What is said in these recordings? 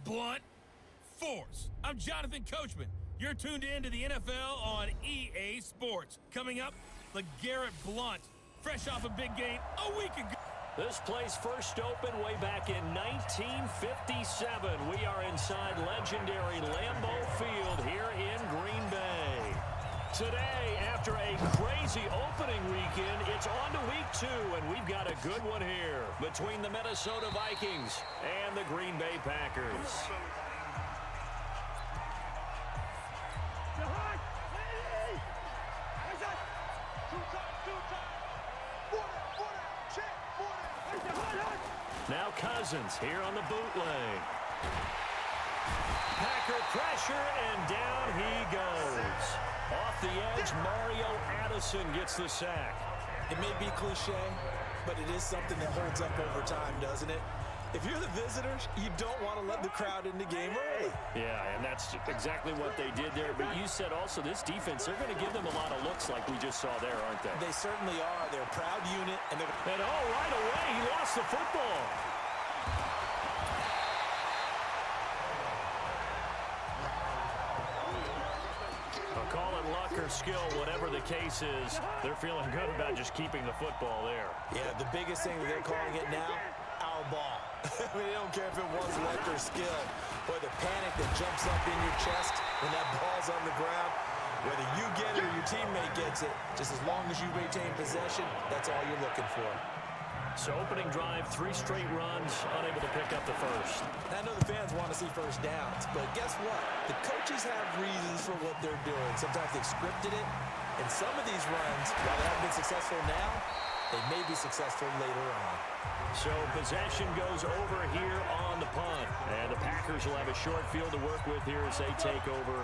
blunt force. I'm Jonathan Coachman. You're tuned in to the NFL on EA Sports. Coming up, LeGarrette Blount, fresh off a big game a week ago. This place first opened way back in 1957. We are inside legendary Lambeau Field here in Green Bay. Today, after a crazy opening weekend, it's on to week 2, and we've got a good one here between the Minnesota Vikings and the Green Bay Packers. Now Cousins here on the bootleg. Packer pressure, and down he goes. Off the edge, Mario Addison gets the sack. It may be cliche, but it is something that holds up over time, doesn't it? If you're the visitors, you don't want to let the crowd in the game early. Yeah, and that's exactly what they did there. But you said also this defense, they're going to give them a lot of looks like we just saw there, aren't they? They certainly are. They're a proud unit. And right away, he lost the football. Call it luck or skill, whatever the case is, they're feeling good about just keeping the football there. Yeah, the biggest thing that they're calling it now, our ball. I mean, they don't care if it was luck or skill. Boy, the panic that jumps up in your chest when that ball's on the ground, whether you get it or your teammate gets it, just as long as you retain possession, that's all you're looking for. So opening drive, 3 straight runs, unable to pick up the first. I know the fans want to see first downs, but guess what? The coaches have reasons for what they're doing. Sometimes they've scripted it, and some of these runs, while they haven't been successful now, they may be successful later on. So possession goes over here on the punt, and the Packers will have a short field to work with here as they take over.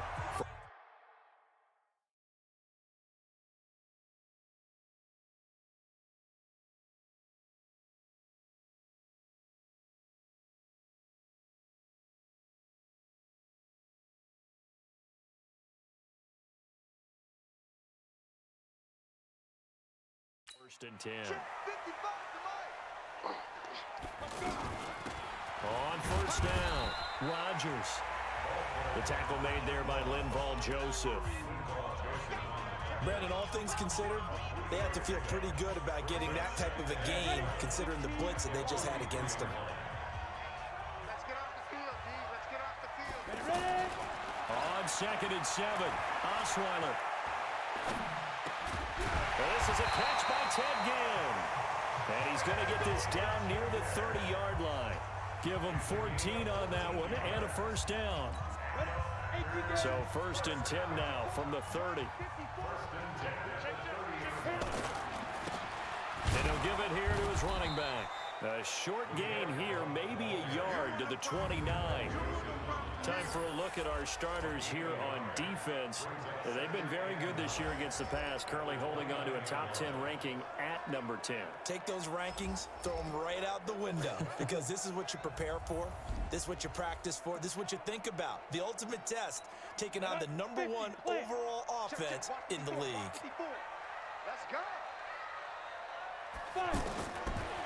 First and 10. On first down, Rodgers. The tackle made there by Linval Joseph. Brandon, all things considered, they have to feel pretty good about getting that type of a game, considering the blitz that they just had against them. Let's get off the field, D. Let's get off the field. On 2nd and 7, Osweiler. This is a catch by Ted Ginn. And he's going to get this down near the 30-yard line. Give him 14 on that one and a first down. So 1st and 10 now from the 30. And he'll give it here to his running back. A short gain here, maybe a yard to the 29. Time for a look at our starters here on defense. They've been very good this year against the pass, currently holding on to a top 10 ranking at number 10. Take those rankings, throw them right out the window, because this is what you prepare for, this is what you practice for, this is what you think about. The ultimate test, taking on the #1 overall offense in the league. Let's go.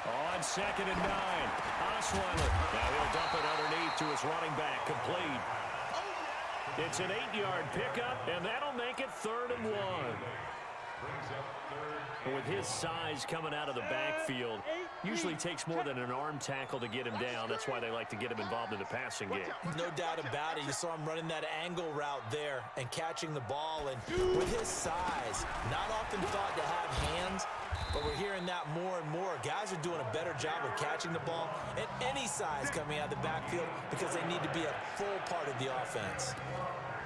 On 2nd and 9, Osweiler. Now he'll dump it underneath to his running back, complete. It's an 8-yard pickup, and that'll make it 3rd and 1. With his size coming out of the backfield, usually takes more than an arm tackle to get him down. That's why they like to get him involved in the passing game. No doubt about it. You saw him running that angle route there and catching the ball. And with his size, not often thought to have hands, but we're hearing that more and more. Guys are doing a better job of catching the ball at any size coming out of the backfield because they need to be a full part of the offense.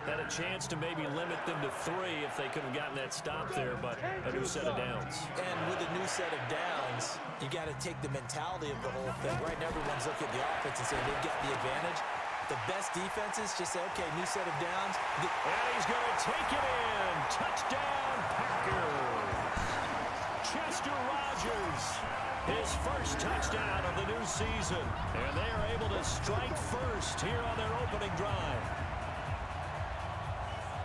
Had a chance to maybe limit them to 3 if they could have gotten that stop there, but a new set of downs. And with a new set of downs, you got to take the mentality of the whole thing. Right now, everyone's looking at the offense and saying they've got the advantage. The best defenses just say, okay, new set of downs. And he's going to take it in. Touchdown, Packers. Chester Rogers, his first touchdown of the new season. And they are able to strike first here on their opening drive.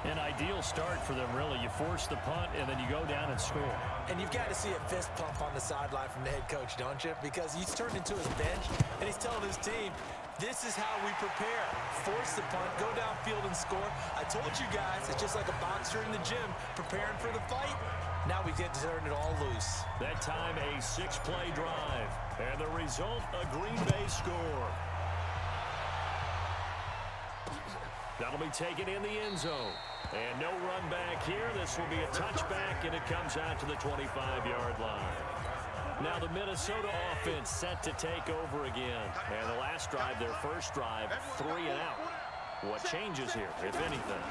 An ideal start for them, really. You force the punt, and then you go down and score. And you've got to see a fist pump on the sideline from the head coach, don't you? Because he's turned into his bench, and he's telling his team, This is how we prepare. Force the punt, go downfield and score. I told you guys, it's just like a boxer in the gym preparing for the fight. Now we get to turn it all loose. That time a 6-play drive. And the result, a Green Bay score. That'll be taken in the end zone. And no run back here. This will be a touchback, and it comes out to the 25-yard line. Now the Minnesota offense set to take over again. And the last drive, their first drive, 3 and out. What changes here, if anything?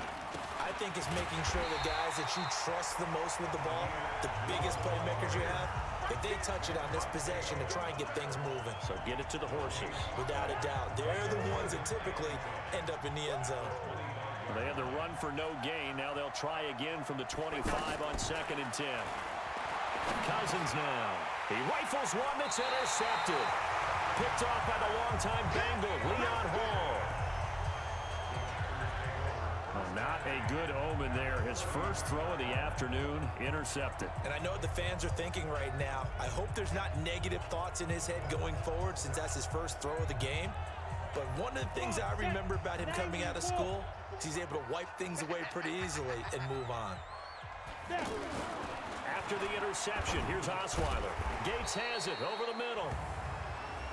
I think it's making sure the guys that you trust the most with the ball, the biggest playmakers you have, if they touch it on this possession to try and get things moving. So get it to the horses. Without a doubt. They're the ones that typically end up in the end zone. They had the run for no gain. Now they'll try again from the 25 on 2nd and 10. Cousins now. He rifles one that's intercepted. Picked off by the longtime Bengal, Leon Hall. Well, not a good omen there. His first throw of the afternoon, intercepted. And I know what the fans are thinking right now. I hope there's not negative thoughts in his head going forward since that's his first throw of the game. But one of the things I remember about him coming out of school is he's able to wipe things away pretty easily and move on. After the interception, here's Osweiler. Gates has it over the middle.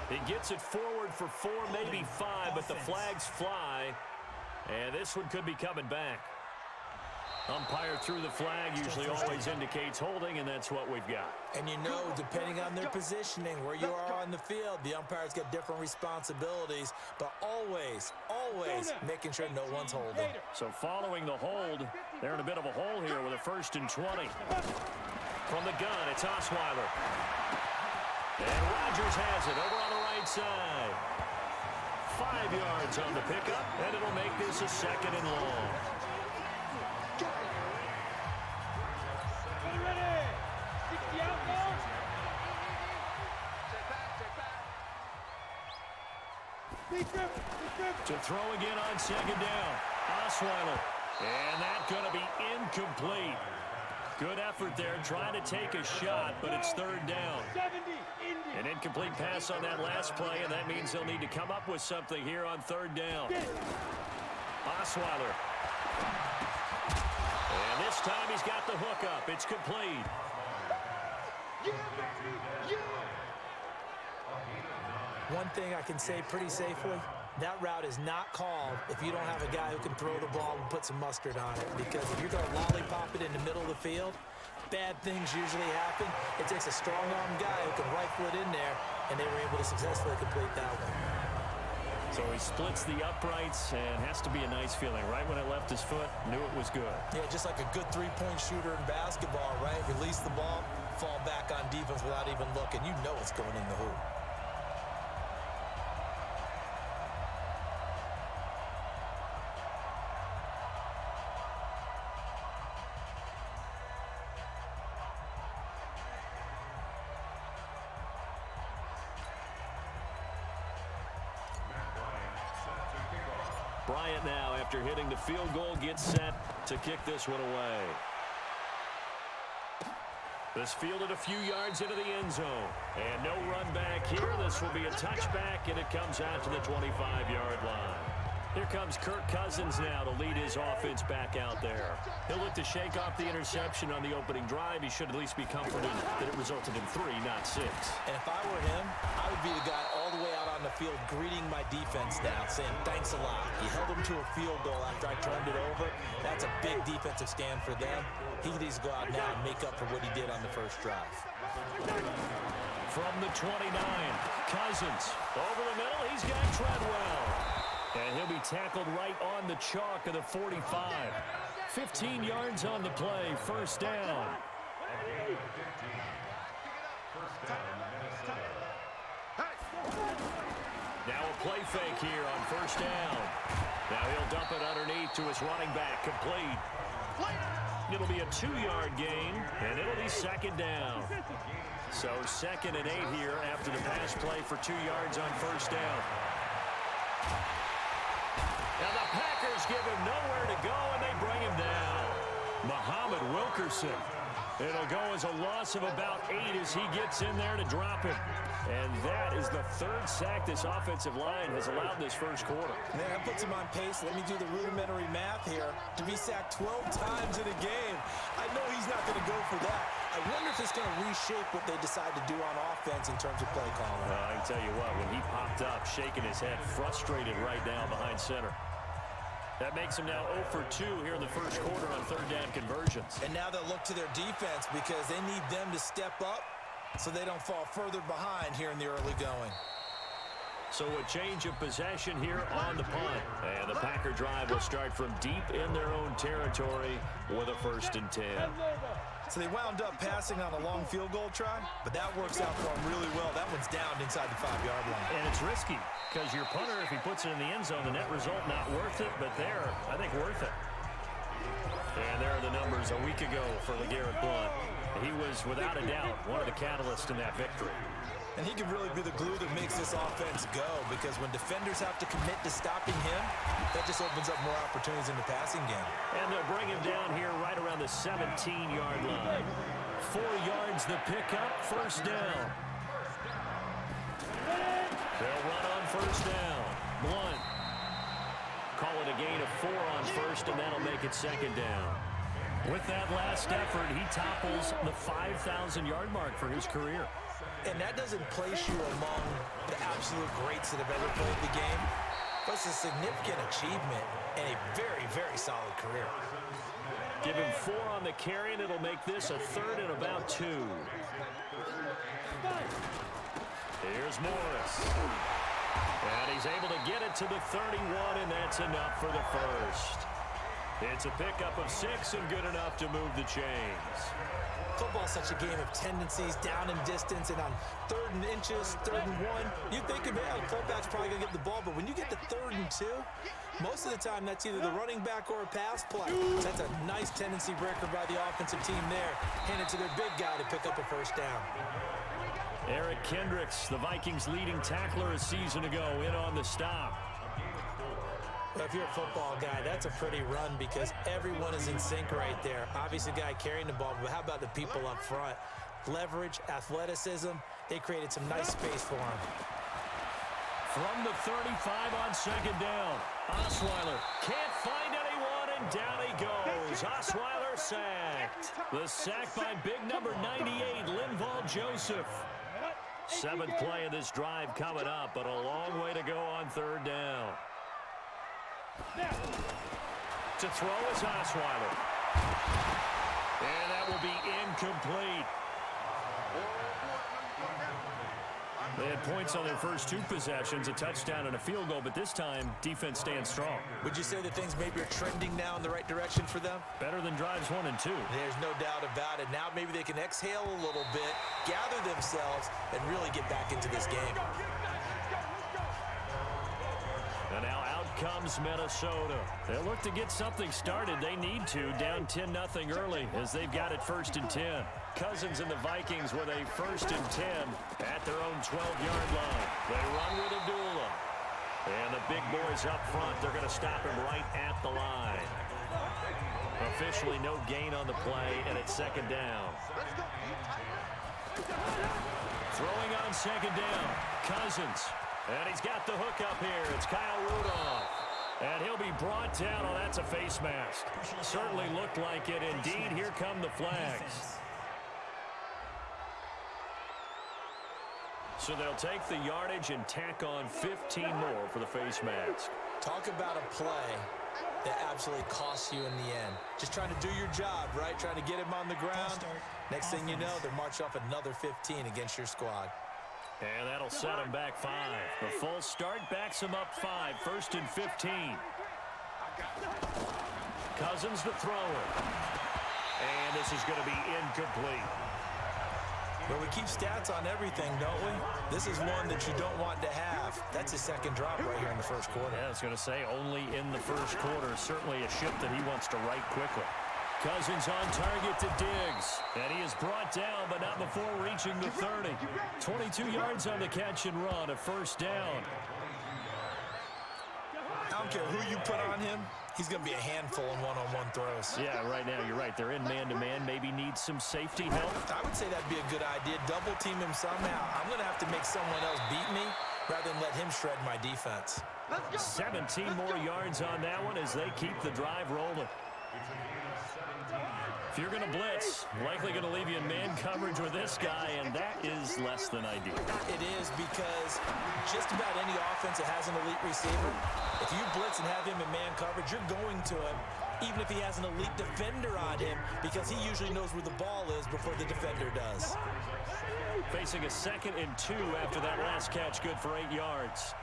He gets it forward for 4, maybe 5, but the flags fly. And this one could be coming back. Umpire threw the flag, usually always indicates holding, and that's what we've got. And you know, depending on their positioning, where you are on the field, the umpires get different responsibilities, but always making sure no one's holding. So following the hold, they're in a bit of a hole here with a 1st and 20. From the gun, it's Osweiler. And Rodgers has it over on the right side. 5 yards on the pickup, and it'll make this a 2nd and long. To throw again on 2nd down. Osweiler. And that's going to be incomplete. Good effort there, trying to take a shot, but it's 3rd down. An incomplete pass on that last play, and that means they'll need to come up with something here on 3rd down. Osweiler. And this time he's got the hook up. It's complete. One thing I can say pretty safely, that route is not called if you don't have a guy who can throw the ball and put some mustard on it. Because if you're going to lollipop it in the middle of the field, bad things usually happen. It takes a strong-arm guy who can rifle it in there, and they were able to successfully complete that one. So he splits the uprights, and has to be a nice feeling. Right when it left his foot, knew it was good. Yeah, just like a good three-point shooter in basketball, right? Release the ball, fall back on defense without even looking. You know it's going in the hoop. Bryant now, after hitting the field goal, gets set to kick this one away. This fielded a few yards into the end zone. And no run back here. This will be a touchback, and it comes out to the 25-yard line. Here comes Kirk Cousins now to lead his offense back out there. He'll look to shake off the interception on the opening drive. He should at least be comforted that it resulted in 3, not 6. And if I were him, I would be the guy all the way out on the field greeting my defense now, saying thanks a lot. He held them to a field goal after I turned it over. That's a big defensive stand for them. He needs to go out now and make up for what he did on the first drive. From the 29, Cousins over the middle. He's got Treadwell. And he'll be tackled right on the chalk of the 45. 15 yards on the play, 1st down. Now a play fake here on 1st down. Now he'll dump it underneath to his running back, complete. It'll be a 2-yard gain, and it'll be 2nd down. So 2nd and 8 here after the pass play for 2 yards on 1st down. Now the Packers give him nowhere to go, and they bring him down. Muhammad Wilkerson. It'll go as a loss of about 8 as he gets in there to drop him. And that is the 3rd sack this offensive line has allowed this first quarter. Man, that puts him on pace. Let me do the rudimentary math here. To be sacked 12 times in a game, I know he's not going to go for that. I wonder if it's going to reshape what they decide to do on offense in terms of play calling. Well, I can tell you what, when he popped up, shaking his head, frustrated right now behind center. That makes him now 0 for 2 here in the first quarter on 3rd down conversions. And now they'll look to their defense because they need them to step up so they don't fall further behind here in the early going. So a change of possession here on the punt. And the Packer drive will start from deep in their own territory with a 1st and 10. So they wound up passing on a long field goal try, but that works out for them really well. That one's down inside the 5-yard line. And it's risky because your punter, if he puts it in the end zone, the net result not worth it, but there, I think worth it. And there are the numbers a week ago for LeGarrette Blount. He was, without a doubt, one of the catalysts in that victory. And he can really be the glue that makes this offense go, because when defenders have to commit to stopping him, that just opens up more opportunities in the passing game. And they'll bring him down here right around the 17-yard line. 4 yards the pickup, 1st down. They'll run on 1st down. Blount. Call it a gain of 4 on 1st, and that'll make it 2nd down. With that last effort, he topples the 5,000-yard mark for his career. And that doesn't place you among the absolute greats that have ever played the game, but it's a significant achievement and a very, very solid career. Give him 4 on the carry, and it'll make this a 3rd and about 2. Here's Morris. And he's able to get it to the 31, and that's enough for the 1st. It's a pickup of 6 and good enough to move the chains. Football's such a game of tendencies, down and distance, and on 3rd and inches, 3rd and 1, you think, man, the fullback's probably going to get the ball, but when you get to 3rd and 2, most of the time that's either the running back or a pass play. So that's a nice tendency breaker by the offensive team there. Hand it to their big guy to pick up a 1st down. Eric Kendricks, the Vikings' leading tackler a season ago, in on the stop. Well, if you're a football guy, that's a pretty run because everyone is in sync right there. Obviously, the guy carrying the ball, but how about the people up front? Leverage, athleticism, they created some nice space for him. From the 35 on 2nd down, Osweiler can't find anyone, and down he goes. Osweiler sacked. The sack by big number 98, Linval Joseph. 7th play of this drive coming up, but a long way to go on 3rd down. To throw is Osweiler. And that will be incomplete. They had points on their first 2 possessions, a touchdown and a field goal, but this time, defense stands strong. Would you say that things maybe are trending now in the right direction for them? Better than drives 1 and 2. There's no doubt about it. Now maybe they can exhale a little bit, gather themselves, and really get back into this game. And now out comes Minnesota. They'll look to get something started. They need to, down 10-0 early as they've got it 1st and 10. Cousins and the Vikings with a 1st and 10 at their own 12-yard line. They run with Abdullah. And the big boys up front, they're going to stop him right at the line. Officially no gain on the play, and it's 2nd down. Throwing on 2nd down, Cousins. And he's got the hook up here. It's Kyle Rudolph. And he'll be brought down. Oh, that's a face mask. Certainly looked like it. Indeed, here come the flags. So they'll take the yardage and tack on 15 more for the face mask. Talk about a play that absolutely costs you in the end. Just trying to do your job, right? Trying to get him on the ground. Next thing you know, they're marching off another 15 against your squad. And that'll set him back 5. The full start backs him up 5. 1st and 15. Cousins the thrower. And this is going to be incomplete. But we keep stats on everything, don't we? This is one that you don't want to have. That's his 2nd drop right here in the 1st quarter. Yeah, I was going to say only in the 1st quarter. Certainly a ship that he wants to right quickly. Cousins on target to Diggs. And he is brought down, but not before reaching the 30. 22 yards on the catch and run, a 1st down. I don't care who you put on him. He's going to be a handful in one-on-one throws. Yeah, right now you're right. They're in man-to-man. Maybe need need some safety help? I would say that'd be a good idea. Double team him somehow. I'm going to have to make someone else beat me rather than let him shred my defense. 17 more yards on that one as they keep the drive rolling. If you're going to blitz, likely going to leave you in man coverage with this guy, and that is less than ideal. It is, because just about any offense that has an elite receiver, if you blitz and have him in man coverage, you're going to him, even if he has an elite defender on him, because he usually knows where the ball is before the defender does. Facing a 2nd and 2 after that last catch, good for 8 yards.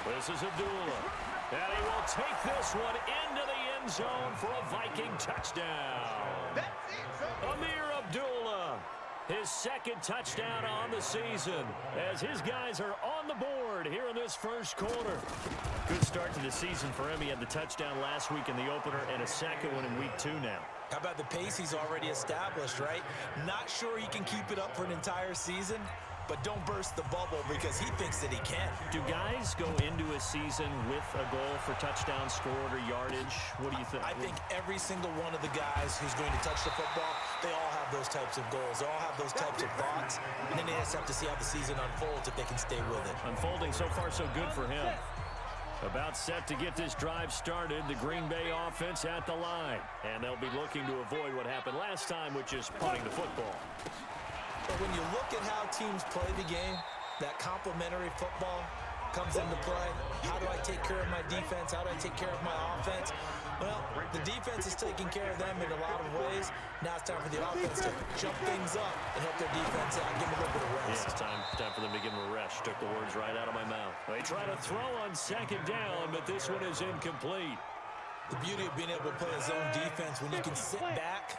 This is Abdullah. And he will take this one into the end zone for a Viking touchdown. Amir Abdullah, his 2nd touchdown on the season, as his guys are on the board here in this first quarter. Good start to the season for him. He had the touchdown last week in the opener and a 2nd one in week 2 now. How about the pace he's already established, right? Not sure he can keep it up for an entire season, but don't burst the bubble because he thinks that he can. Do guys go into a season with a goal for touchdown scored or yardage? What do you think? I think every single one of the guys who's going to touch the football, they all have those types of goals. They all have those types of thoughts. And then they just have to see how the season unfolds if they can stay with it. Unfolding so far so good for him. About set to get this drive started, the Green Bay offense at the line. And they'll be looking to avoid what happened last time, which is punting the football. But when you look at how teams play the game, that complementary football comes into play. How do I take care of my defense? How do I take care of my offense? Well, the defense is taking care of them in a lot of ways. Now it's time for the offense to jump things up and help their defense out. Give them a little bit of rest. Yeah, it's time for them to give them a rest. Took the words right out of my mouth. They try to throw on 2nd down, but this one is incomplete. The beauty of being able to play a zone defense when you can sit back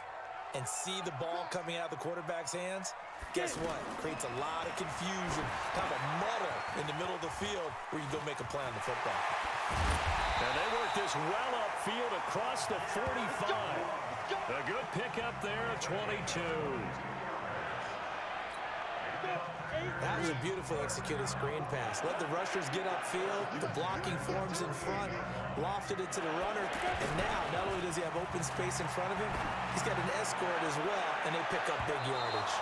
and see the ball coming out of the quarterback's hands, guess what? Creates a lot of confusion, kind of a muddle in the middle of the field where you go make a play on the football. And they work this well upfield across the 45. A good pickup there at 22. That was a beautifully executed screen pass. Let the rushers get upfield. The blocking forms in front. Lofted it to the runner. And now, not only does he have open space in front of him, he's got an escort as well, and they pick up big yardage.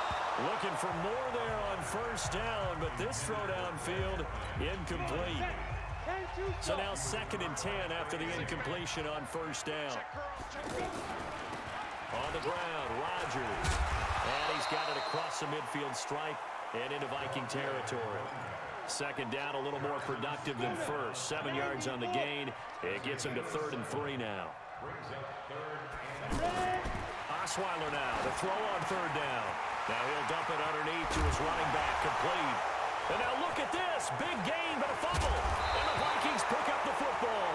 Looking for more there on 1st down, but this throw downfield, incomplete. So now 2nd and 10 after the incompletion on 1st down. On the ground, Rodgers. And he's got it across the midfield stripe and into Viking territory. 2nd down, a little more productive than 1st. 7 yards on the gain. It gets him to 3rd and 3 now. Osweiler now, the throw on 3rd down. Now he'll dump it underneath to his running back, complete. And now look at this, big gain, but a fumble. And the Vikings pick up the football.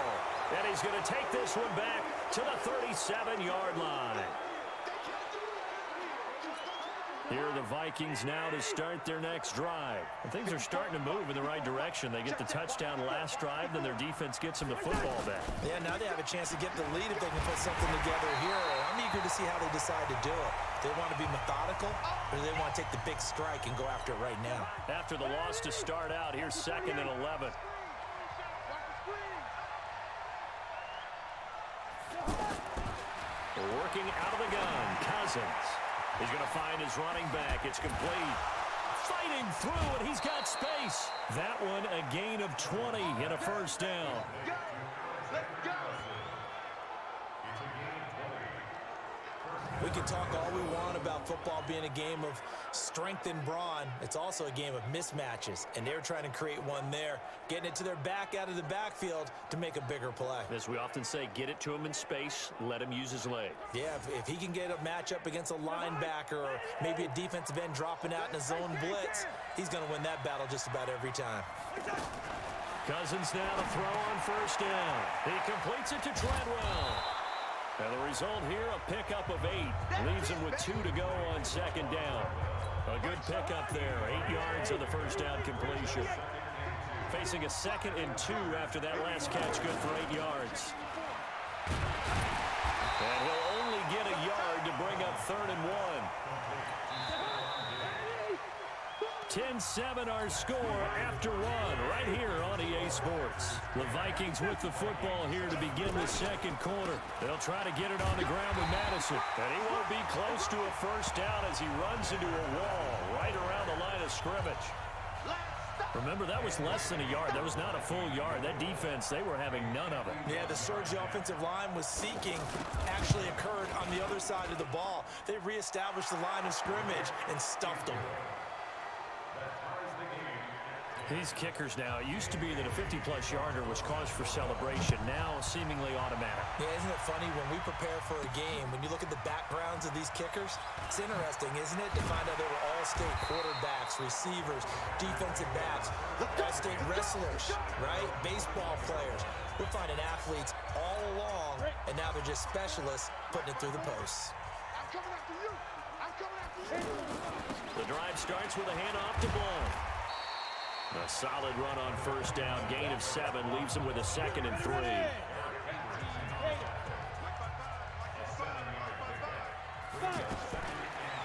And he's going to take this one back to the 37-yard line. Here are the Vikings now to start their next drive. And things are starting to move in the right direction. They get the touchdown last drive, then their defense gets them the football back. Yeah, now they have a chance to get the lead if they can put something together here. I'm eager to see how they decide to do it. They want to be methodical, or do they want to take the big strike and go after it right now? After the loss to start out, here's 2nd and 11. Working out of the gun, Cousins. He's going to find his running back. It's complete. Fighting through, and he's got space. That one, a gain of 20 and a 1st down. We can talk all we want about football being a game of strength and brawn. It's also a game of mismatches, and they're trying to create one there, getting it to their back out of the backfield to make a bigger play. As we often say, get it to him in space, let him use his leg. Yeah, if he can get a matchup against a linebacker or maybe a defensive end dropping out in a zone blitz, he's going to win that battle just about every time. Cousins now to throw on 1st down. He completes it to Treadwell. And the result here, a pickup of 8. Leaves him with 2 to go on 2nd down. A good pickup there. 8 yards on the 1st down completion. Facing a 2nd and 2 after that last catch, good for 8 yards. And he'll only get a yard to bring up 3rd and 1. 10-7 our score after one right here on EA Sports. The Vikings with the football here to begin the second quarter. They'll try to get it on the ground with Madison. And he won't be close to a first down as he runs into a wall right around the line of scrimmage. Remember, that was less than a yard. That was not a full yard. That defense, they were having none of it. Yeah, the surge the offensive line was seeking actually occurred on the other side of the ball. They reestablished the line of scrimmage and stuffed them. These kickers now, it used to be that a 50-plus yarder was cause for celebration. Now, seemingly automatic. Yeah, isn't it funny when we prepare for a game, when you look at the backgrounds of these kickers, it's interesting, isn't it, to find out they were all-state quarterbacks, receivers, defensive backs, all-state wrestlers, right? Baseball players. We're finding athletes all along, and now they're just specialists putting it through the posts. I'm coming after you. I'm coming after you. The drive starts with a handoff to Blunt. A solid run on first down. Gain of 7 leaves him with a 2nd and 3.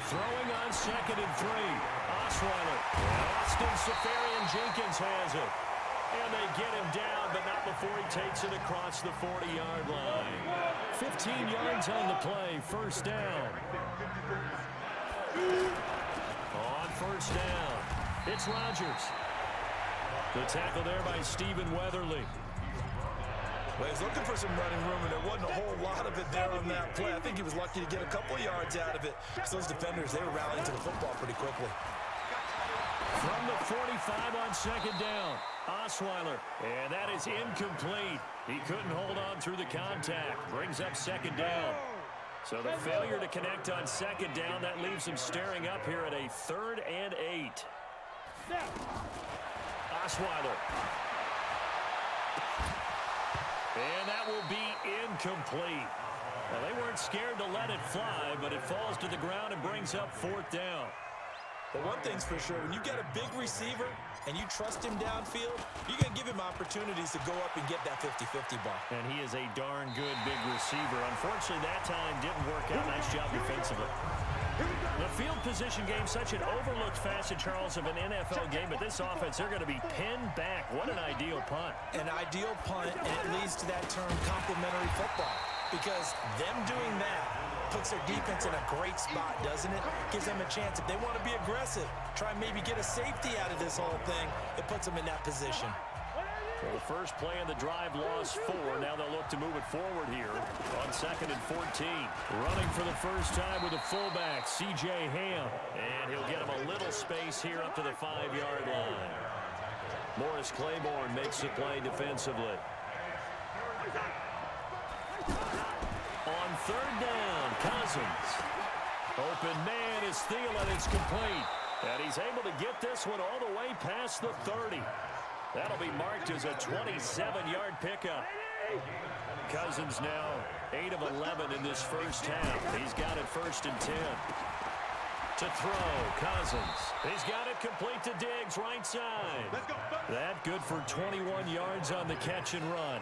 Throwing on 2nd and 3. Osweiler. Austin Safarian-Jenkins has it. And they get him down, but not before he takes it across the 40-yard line. 15 yards on the play. First down. On first down, it's Rodgers. The tackle there by Stephen Weatherly. Well, he's looking for some running room, and there wasn't a whole lot of it there on that play. I think he was lucky to get a couple yards out of it. Because those defenders, they were rallying to the football pretty quickly. From the 45 on 2nd down, Osweiler. And that is incomplete. He couldn't hold on through the contact. Brings up 2nd down. So the failure to connect on 2nd down, that leaves him staring up here at a 3rd and 8. Osweiler. And that will be incomplete. Well, they weren't scared to let it fly, but it falls to the ground and brings up 4th down. But one thing's for sure, when you got a big receiver and you trust him downfield, you're going to give him opportunities to go up and get that 50-50 ball. And he is a darn good big receiver. Unfortunately, that time didn't work out. Nice job defensively. The field position game, such an overlooked facet, Charles, of an NFL game, but this offense, they're going to be pinned back. What an ideal punt. An ideal punt, and it leads to that term complementary football. Because them doing that puts their defense in a great spot, doesn't it? Gives them a chance. If they want to be aggressive, try and maybe get a safety out of this whole thing, it puts them in that position. Well, the first play of the drive lost 4. Now they'll look to move it forward here on 2nd and 14. Running for the first time with a fullback, C.J. Ham. And he'll get him a little space here up to the 5-yard line. Morris Claiborne makes the play defensively. On 3rd down, Cousins. Open man is Thielen. It's complete. And he's able to get this one all the way past the 30. That'll be marked as a 27-yard pickup. Cousins now 8 of 11 in this first half. He's got it 1st and 10. To throw, Cousins. He's got it complete to Diggs, right side. That good for 21 yards on the catch and run.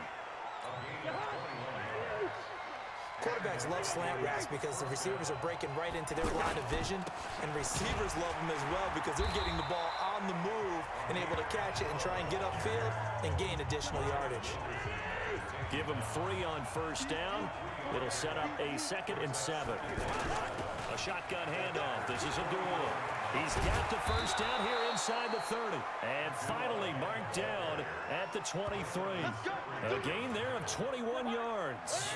Quarterbacks love slant routes because the receivers are breaking right into their line of vision, and receivers love them as well because they're getting the ball on the move and able to catch it and try and get upfield and gain additional yardage. Give him 3 on first down. It'll set up a 2nd and 7. A shotgun handoff. This is Abdullah. He's got the first down here inside the 30. And finally marked down at the 23. A gain there of 21 yards.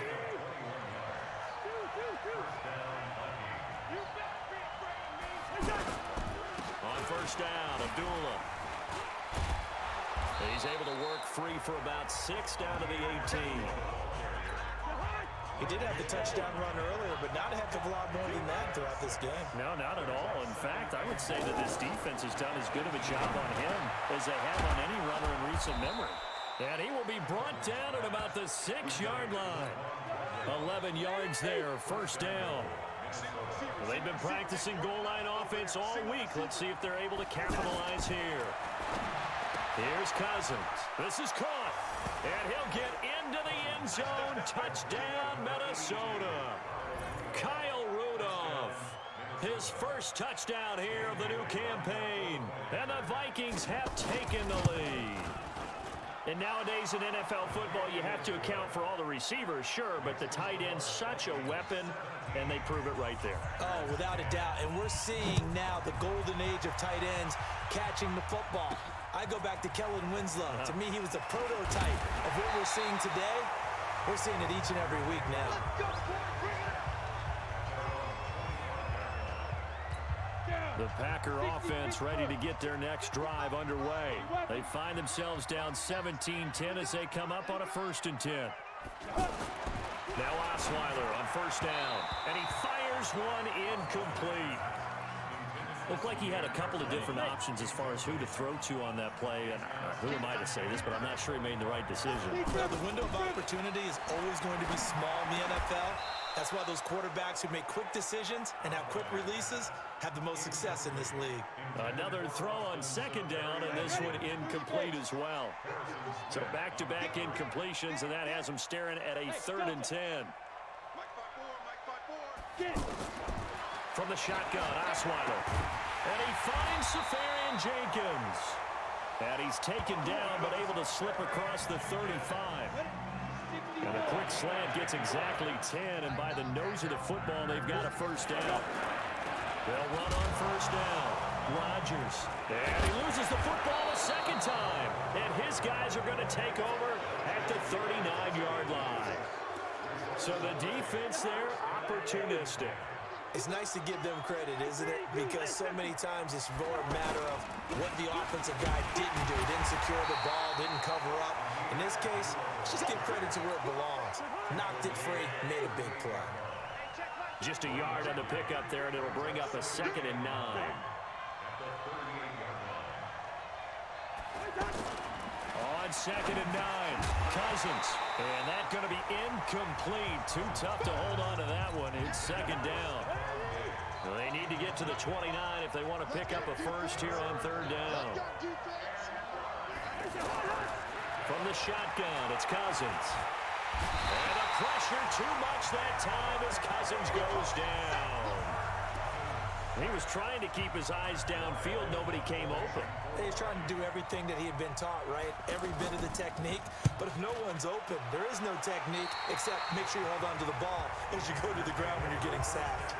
On first down, Abdullah. He's able to work free for about 6 down to the 18. He did have the touchdown run earlier, but not a heck of a lot more than that throughout this game. No, not at all. In fact, I would say that this defense has done as good of a job on him as they have on any runner in recent memory. And he will be brought down at about the 6-yard line. 11 yards there, first down. They've been practicing goal line offense all week. Let's see if they're able to capitalize here. Here's Cousins. This is caught. And he'll get into the end zone. Touchdown, Minnesota. Kyle Rudolph. His first touchdown here of the new campaign. And the Vikings have taken the lead. And nowadays in NFL football, you have to account for all the receivers, sure, but the tight end's such a weapon, and they prove it right there. Oh, without a doubt. And we're seeing now the golden age of tight ends catching the football. I go back to Kellen Winslow. To me, he was the prototype of what we're seeing today. We're seeing it each and every week now. The Packer offense ready to get their next drive underway. They find themselves down 17-10 as they come up on a 1st and 10. Now Osweiler on 1st down, and he fires one incomplete. Looked like he had a couple of different options as far as who to throw to on that play. And who am I to say this, but I'm not sure he made the right decision. Well, the window of opportunity is always going to be small in the NFL. That's why those quarterbacks who make quick decisions and have quick releases have the most success in this league. Another throw on 2nd down, and this one incomplete as well. So back-to-back incompletions, and that has him staring at a 3rd and 10. From the shotgun, Osweiler. And he finds Safarian Jenkins. And he's taken down, but able to slip across the 35. And a quick slant gets exactly 10, and by the nose of the football, they've got a 1st down. They'll run on 1st down. Rodgers. And he loses the football a 2nd time. And his guys are going to take over at the 39-yard line. So the defense there, opportunistic. It's nice to give them credit, isn't it? Because so many times it's more a matter of what the offensive guy didn't do. Didn't secure the ball, didn't cover up. In this case, just give credit to where it belongs. Knocked it free, made a big play. Just a yard on the pickup there, and it'll bring up a 2nd and 9. On 2nd and 9, Cousins. And that's going to be incomplete. Too tough to hold on to that one. It's 2nd down. They need to get to the 29 if they want to pick up a 1st here on 3rd down. From the shotgun, it's Cousins. And the pressure too much that time as Cousins goes down. He was trying to keep his eyes downfield. Nobody came open. He's trying to do everything that he had been taught, right? Every bit of the technique. But if no one's open, there is no technique except make sure you hold on to the ball as you go to the ground when you're getting sacked.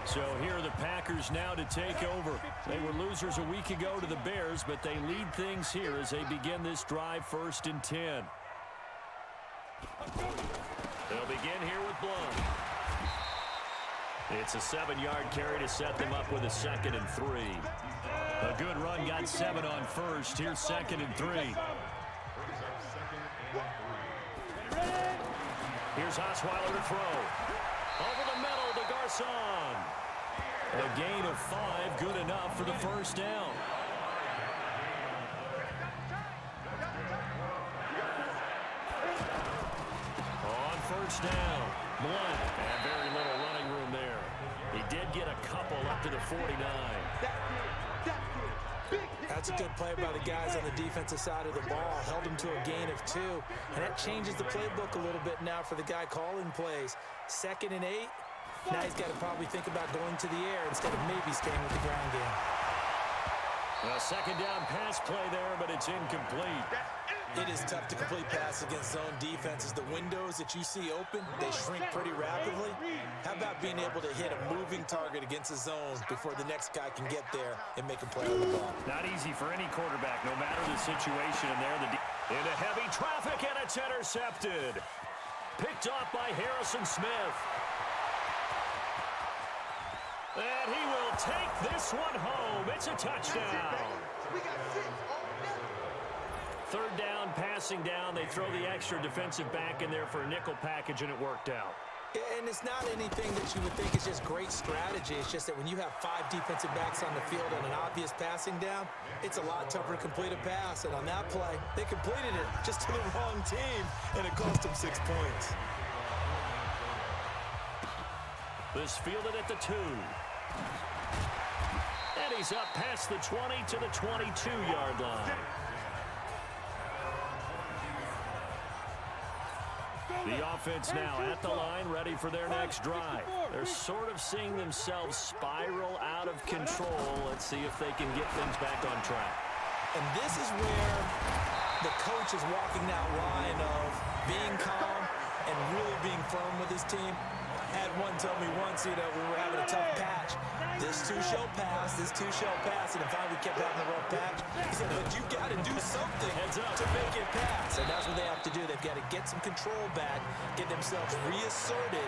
So here are the Packers now to take over. They were losers a week ago to the Bears, but they lead things here as they begin this drive 1st and 10. They'll begin here with Blunt. It's a 7-yard carry to set them up with a 2nd and 3. A good run got 7 on 1st. Here's 2nd and 3. Here's Osweiler to throw. Over the middle to Garcon. A gain of 5, good enough for the 1st down. On 1st down, Blunt. And very little running room there. He did get a couple up to the 49. That's a good play by the guys on the defensive side of the ball. Held him to a gain of 2. And that changes the playbook a little bit now for the guy calling plays. 2nd and 8. Now he's got to probably think about going to the air instead of maybe staying with the ground game. A 2nd down pass play there, but it's incomplete. It is tough to complete pass against zone defenses. The windows that you see open, they shrink pretty rapidly. How about being able to hit a moving target against a zone before the next guy can get there and make a play on the ball? Not easy for any quarterback, no matter the situation. And there, into heavy traffic, and it's intercepted. Picked off by Harrison Smith. And he will take this one home. It's a touchdown. 3rd down, passing down. They throw the extra defensive back in there for a nickel package, and it worked out. And it's not anything that you would think is just great strategy. It's just that when you have 5 defensive backs on the field and an obvious passing down, it's a lot tougher to complete a pass. And on that play, they completed it just to the wrong team, and it cost them 6 points. This fielded at the 2. And he's up past the 20 to the 22-yard line. The offense now at the line, ready for their next drive. They're sort of seeing themselves spiral out of control. Let's see if they can get things back on track. And this is where the coach is walking that line of being calm and really being firm with his team. I had one tell me once, we were having a tough patch. This too shall pass, this too shall pass. And finally we kept having a rough patch. He said, but you got to do something to make it pass. And that's what they have to do. They've got to get some control back, get themselves reasserted,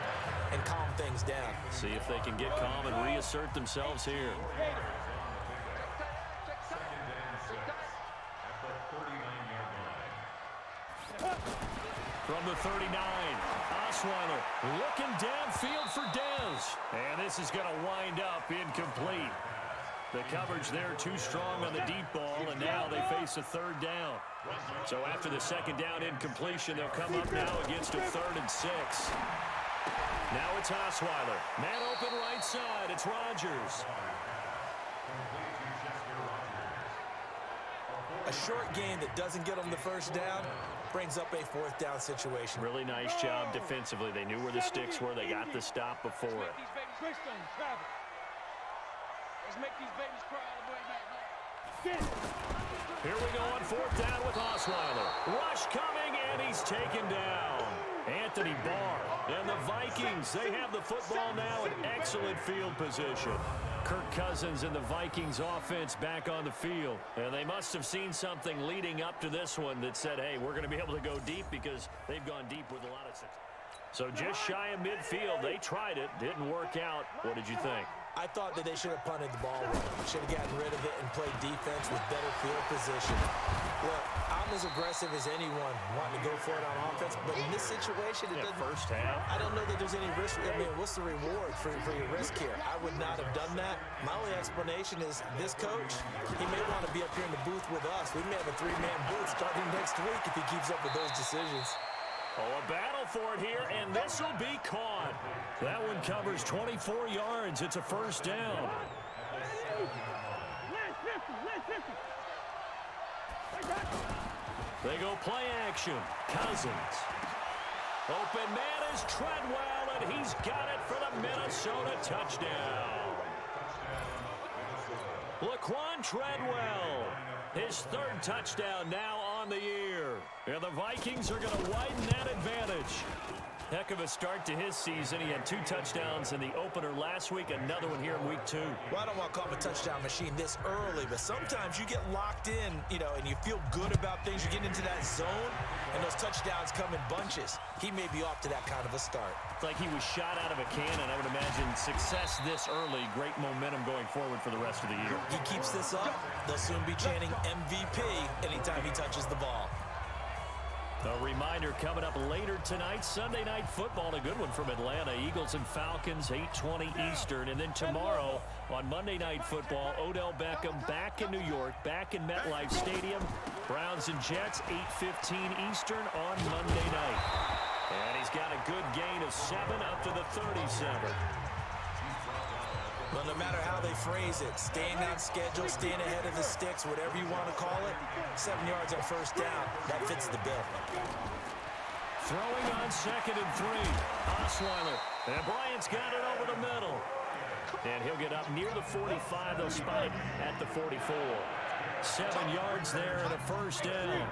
and calm things down. See if they can get calm and reassert themselves here. From the 39, Osweiler looking downfield for Dez. And this is going to wind up incomplete. The coverage there too strong on the deep ball, and now they face a third down. So after the second down incompletion, they'll come up now against a 3rd and 6. Now it's Osweiler. Man open right side. It's Rodgers. A short game that doesn't get them the first down brings up a 4th down situation. Really nice job defensively. They knew where the sticks were. They got the stop before it. Here we go on 4th down with Osweiler. Rush coming, and he's taken down. Anthony Barr and the Vikings, they have the football now in excellent field position. Kirk Cousins and the Vikings offense back on the field. And they must have seen something leading up to this one that said, hey, we're going to be able to go deep because they've gone deep with a lot of success. So just shy of midfield, they tried it, didn't work out. What did you think? I thought that they should have punted the ball away. Should have gotten rid of it and played defense with better field position. Look, I'm as aggressive as anyone wanting to go for it on offense, but in this situation, it doesn't. First half. I don't know that there's any risk. I mean, what's the reward for your risk here? I would not have done that. My only explanation is this coach, he may want to be up here in the booth with us. We may have a 3-man booth starting next week if he keeps up with those decisions. Oh, a battle for it here, and this will be caught. That one covers 24 yards. It's a first down. They go play action. Cousins. Open man is Treadwell, and he's got it for the Minnesota touchdown. Laquan Treadwell. His 3rd touchdown now on the year. And the Vikings are going to widen that advantage. Heck of a start to his season. He had 2 touchdowns in the opener last week, another one here in week 2. Well, I don't want to call him a touchdown machine this early, but sometimes you get locked in, and you feel good about things. You get into that zone, and those touchdowns come in bunches. He may be off to that kind of a start. It's like he was shot out of a cannon. I would imagine success this early, great momentum going forward for the rest of the year. He keeps this up, they'll soon be chanting MVP anytime he touches the ball. A reminder coming up later tonight, Sunday Night Football, a good one from Atlanta. Eagles and Falcons, 8:20 Eastern. And then tomorrow on Monday Night Football, Odell Beckham back in New York, back in MetLife Stadium. Browns and Jets, 8:15 Eastern on Monday night. And he's got a good gain of 7 up to the 37. Well, no matter how they phrase it, staying on schedule, staying ahead of the sticks, whatever you want to call it, 7 yards on first down, that fits the bill. Throwing on 2nd and 3. Osweiler. And Bryant's got it over the middle. And he'll get up near the 45. They'll spot it at the 44. 7 yards there and a first down.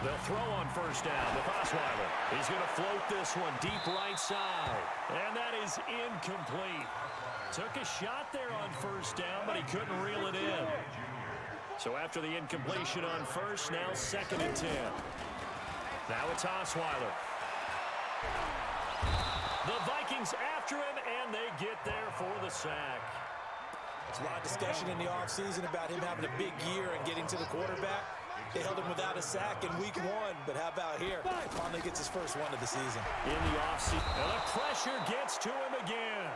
They'll throw on first down with Osweiler. He's going to float this one deep right side. And that is incomplete. Took a shot there on first down, but he couldn't reel it in. So after the incompletion on first, now 2nd and 10. Now it's Osweiler. The Vikings after him, and they get there for the sack. There's a lot of discussion in the offseason about him having a big year and getting to the quarterback. They held him without a sack in week 1, but how about here? Finally gets his first one of the season. In the offseason, and the pressure gets to him again.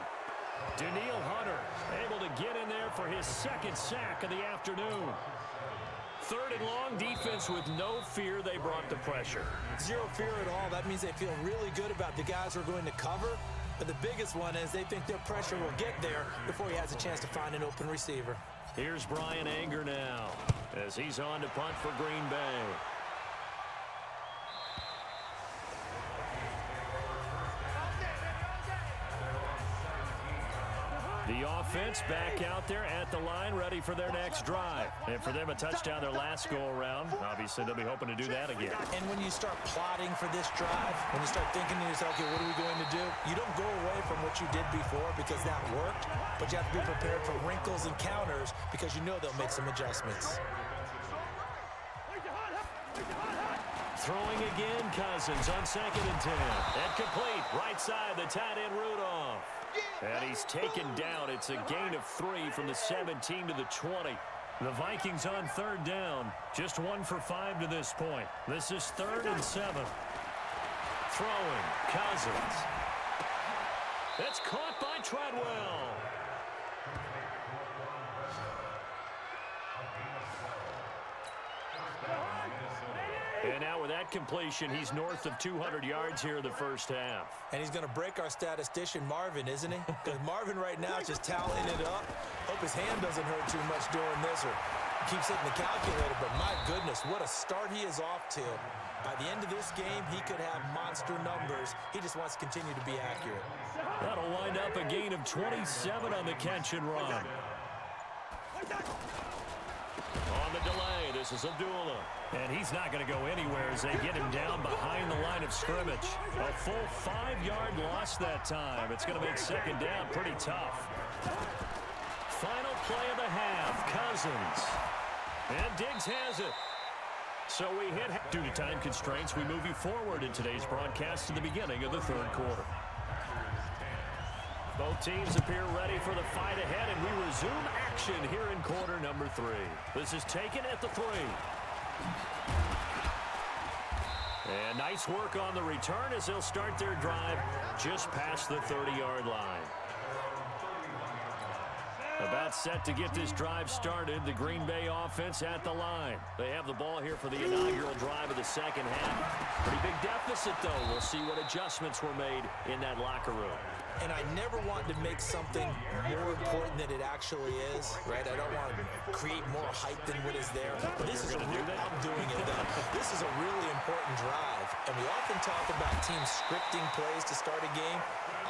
Daniil Hunter able to get in there for his 2nd sack of the afternoon. 3rd and long, defense with no fear. They brought the pressure. Zero fear at all. That means they feel really good about the guys who are going to cover. But the biggest one is they think their pressure will get there before he has a chance to find an open receiver. Here's Brian Anger now as he's on to punt for Green Bay. The offense back out there at the line, ready for their next drive. And for them, a touchdown their last go-around. Obviously, they'll be hoping to do that again. And when you start plotting for this drive, when you start thinking to yourself, okay, what are we going to do? You don't go away from what you did before because that worked, but you have to be prepared for wrinkles and counters because you know they'll make some adjustments. Throwing again, Cousins on 2nd and 10. And complete, right side, the tight end Rudolph. And he's taken down. It's a gain of 3 from the 17 to the 20. The Vikings on 3rd down. Just 1 for 5 to this point. This is 3rd and 7. Throwing, Cousins. That's caught by Treadwell. And now with that completion, he's north of 200 yards here in the first half. And he's going to break our statistician, Marvin, isn't he? Because Marvin right now is just tallying it up. Hope his hand doesn't hurt too much doing this or keeps hitting the calculator. But my goodness, what a start he is off to. By the end of this game, he could have monster numbers. He just wants to continue to be accurate. That'll wind up a gain of 27 on the catch and run. On the delay, this is Abdullah. And he's not going to go anywhere as they get him down behind the line of scrimmage. A full 5-yard loss that time. It's going to make 2nd down pretty tough. Final play of the half, Cousins. And Diggs has it. So we hit. Due to time constraints, we move you forward in today's broadcast to the beginning of the 3rd quarter. Both teams appear ready for the fight ahead, and we resume action here in quarter number 3. This is taken at the 3. And nice work on the return as they'll start their drive just past the 30-yard line. About set to get this drive started, the Green Bay offense at the line. They have the ball here for the inaugural drive of the 2nd half. Pretty big deficit, though. We'll see what adjustments were made in that locker room. And I never want to make something more important than it actually is, right? I don't want to create more hype than what is there. But this is I'm doing it, though. This is a really important drive. And we often talk about teams scripting plays to start a game.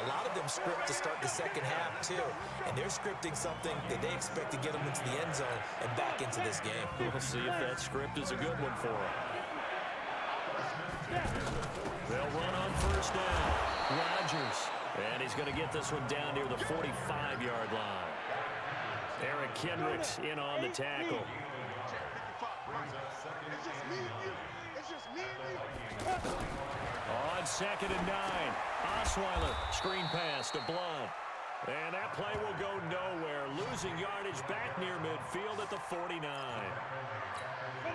A lot of them script to start the 2nd half, too. And they're scripting something that they expect to get them into the end zone and back into this game. We'll see if that script is a good one for them. They'll run on 1st down. Rodgers. And he's going to get this one down near the 45-yard line. Eric Kendricks in on the tackle. On 2nd and 9. Osweiler, screen pass to Blunt. And that play will go nowhere. Losing yardage back near midfield at the 49.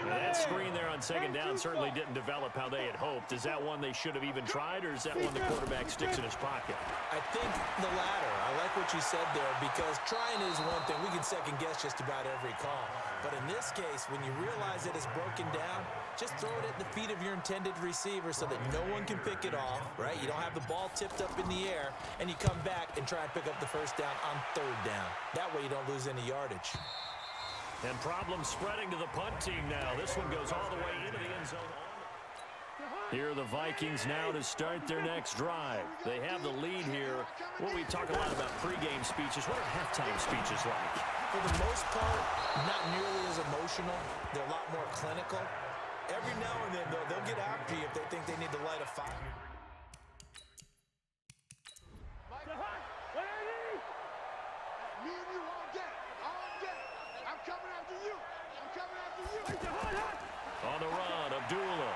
That screen there on 2nd down certainly didn't develop how they had hoped. Is that one they should have even tried, or is that one the quarterback sticks in his pocket? I think the latter. I like what you said there, because trying is one thing. We can second-guess just about every call. But in this case, when you realize that it's broken down, just throw it at the feet of your intended receiver so that no one can pick it off, right? You don't have the ball tipped up in the air, and you come back and try and pick up the 1st down on 3rd down. That way you don't lose any yardage. And problems spreading to the punt team now. This one goes all the way into the end zone. Here are the Vikings now to start their next drive. They have the lead here. Well, we talk a lot about pregame speeches. What are halftime speeches like? For the most part, not nearly as emotional. They're a lot more clinical. Every now and then, though, they'll get after you if they think they need to light a fire. Me and you all day. I'm coming after you. On the run, Abdullah.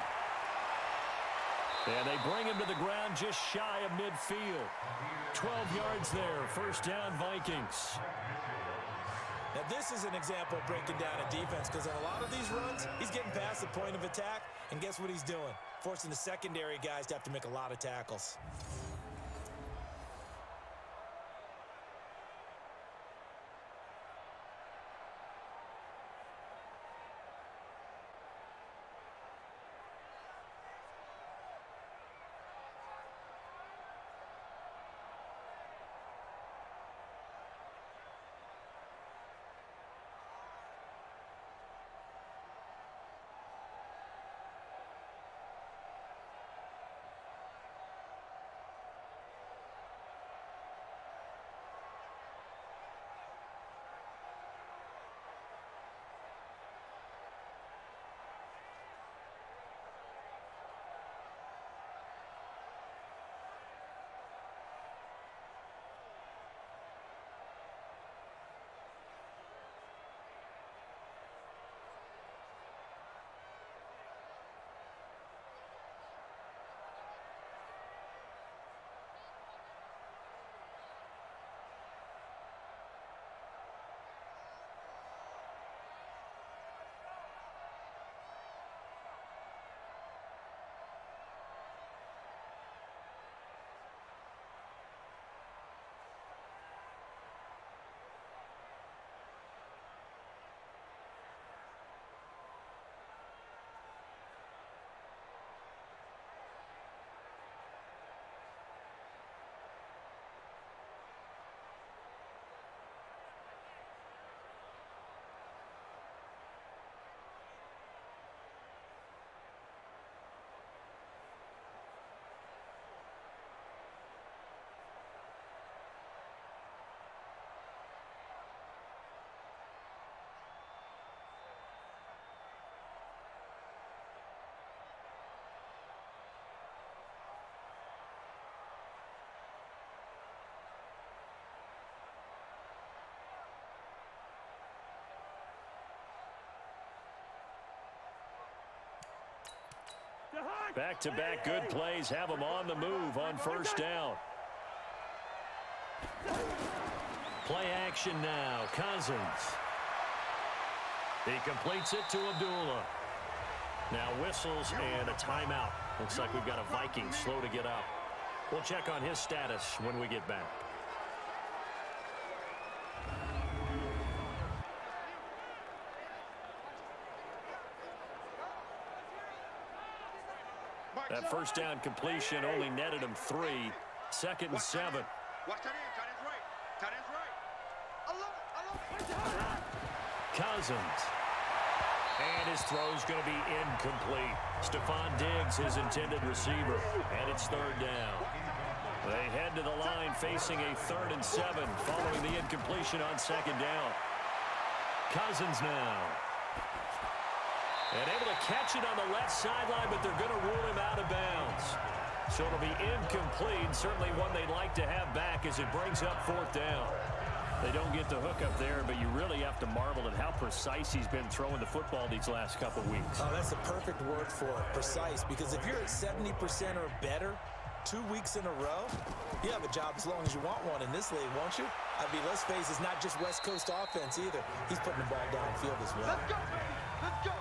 And they bring him to the ground just shy of midfield. 12 yards there. 1st down, Vikings. Now, this is an example of breaking down a defense, because on a lot of these runs, he's getting past the point of attack, and guess what he's doing? Forcing the secondary guys to have to make a lot of tackles. Back-to-back good plays have them on the move on first down. Play action now. Cousins. He completes it to Abdullah. Now whistles and a timeout. Looks like we've got a Viking slow to get up. We'll check on his status when we get back. That first down completion only netted him 3. 2nd and 7. Watch that in. Tight end's right. Tight end's right. I love it. Cousins. And his throw's going to be incomplete. Stephon Diggs, his intended receiver. And it's 3rd down. They head to the line facing a 3rd and 7 following the incompletion on 2nd down. Cousins now. And able to catch it on the left sideline, but they're going to rule him out of bounds. So it'll be incomplete. Certainly one they'd like to have back as it brings up 4th down. They don't get the hook up there, but you really have to marvel at how precise he's been throwing the football these last couple weeks. Oh, that's the perfect word for it, precise. Because if you're at 70% or better 2 weeks in a row, you have a job as long as you want one in this league, won't you? I mean, let's face it, it's not just West Coast offense either. He's putting the ball downfield as well. Let's go, baby. Let's go.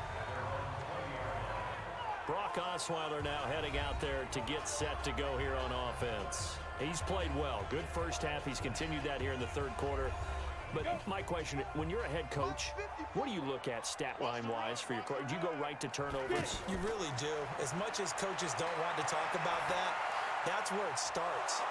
Brock Osweiler now heading out there to get set to go here on offense. He's played well. Good first half. He's continued that here in the 3rd quarter. But my question, when you're a head coach, what do you look at stat line-wise for your coach? Do you go right to turnovers? You really do. As much as coaches don't want to talk about that, that's where it starts.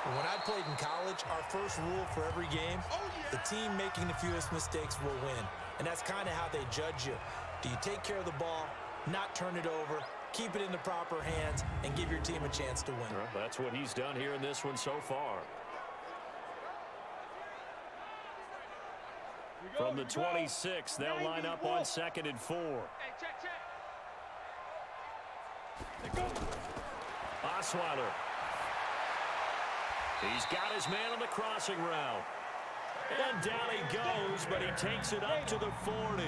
When I played in college, our first rule for every game, the team making the fewest mistakes will win. And that's kind of how they judge you. Do you take care of the ball, not turn it over, keep it in the proper hands, and give your team a chance to win? Well, that's what he's done here in this one so far. From the 26, they'll line up on 2nd and 4. Hey, check. Osweiler. He's got his man on the crossing route. And down he goes, but he takes it up to the 40.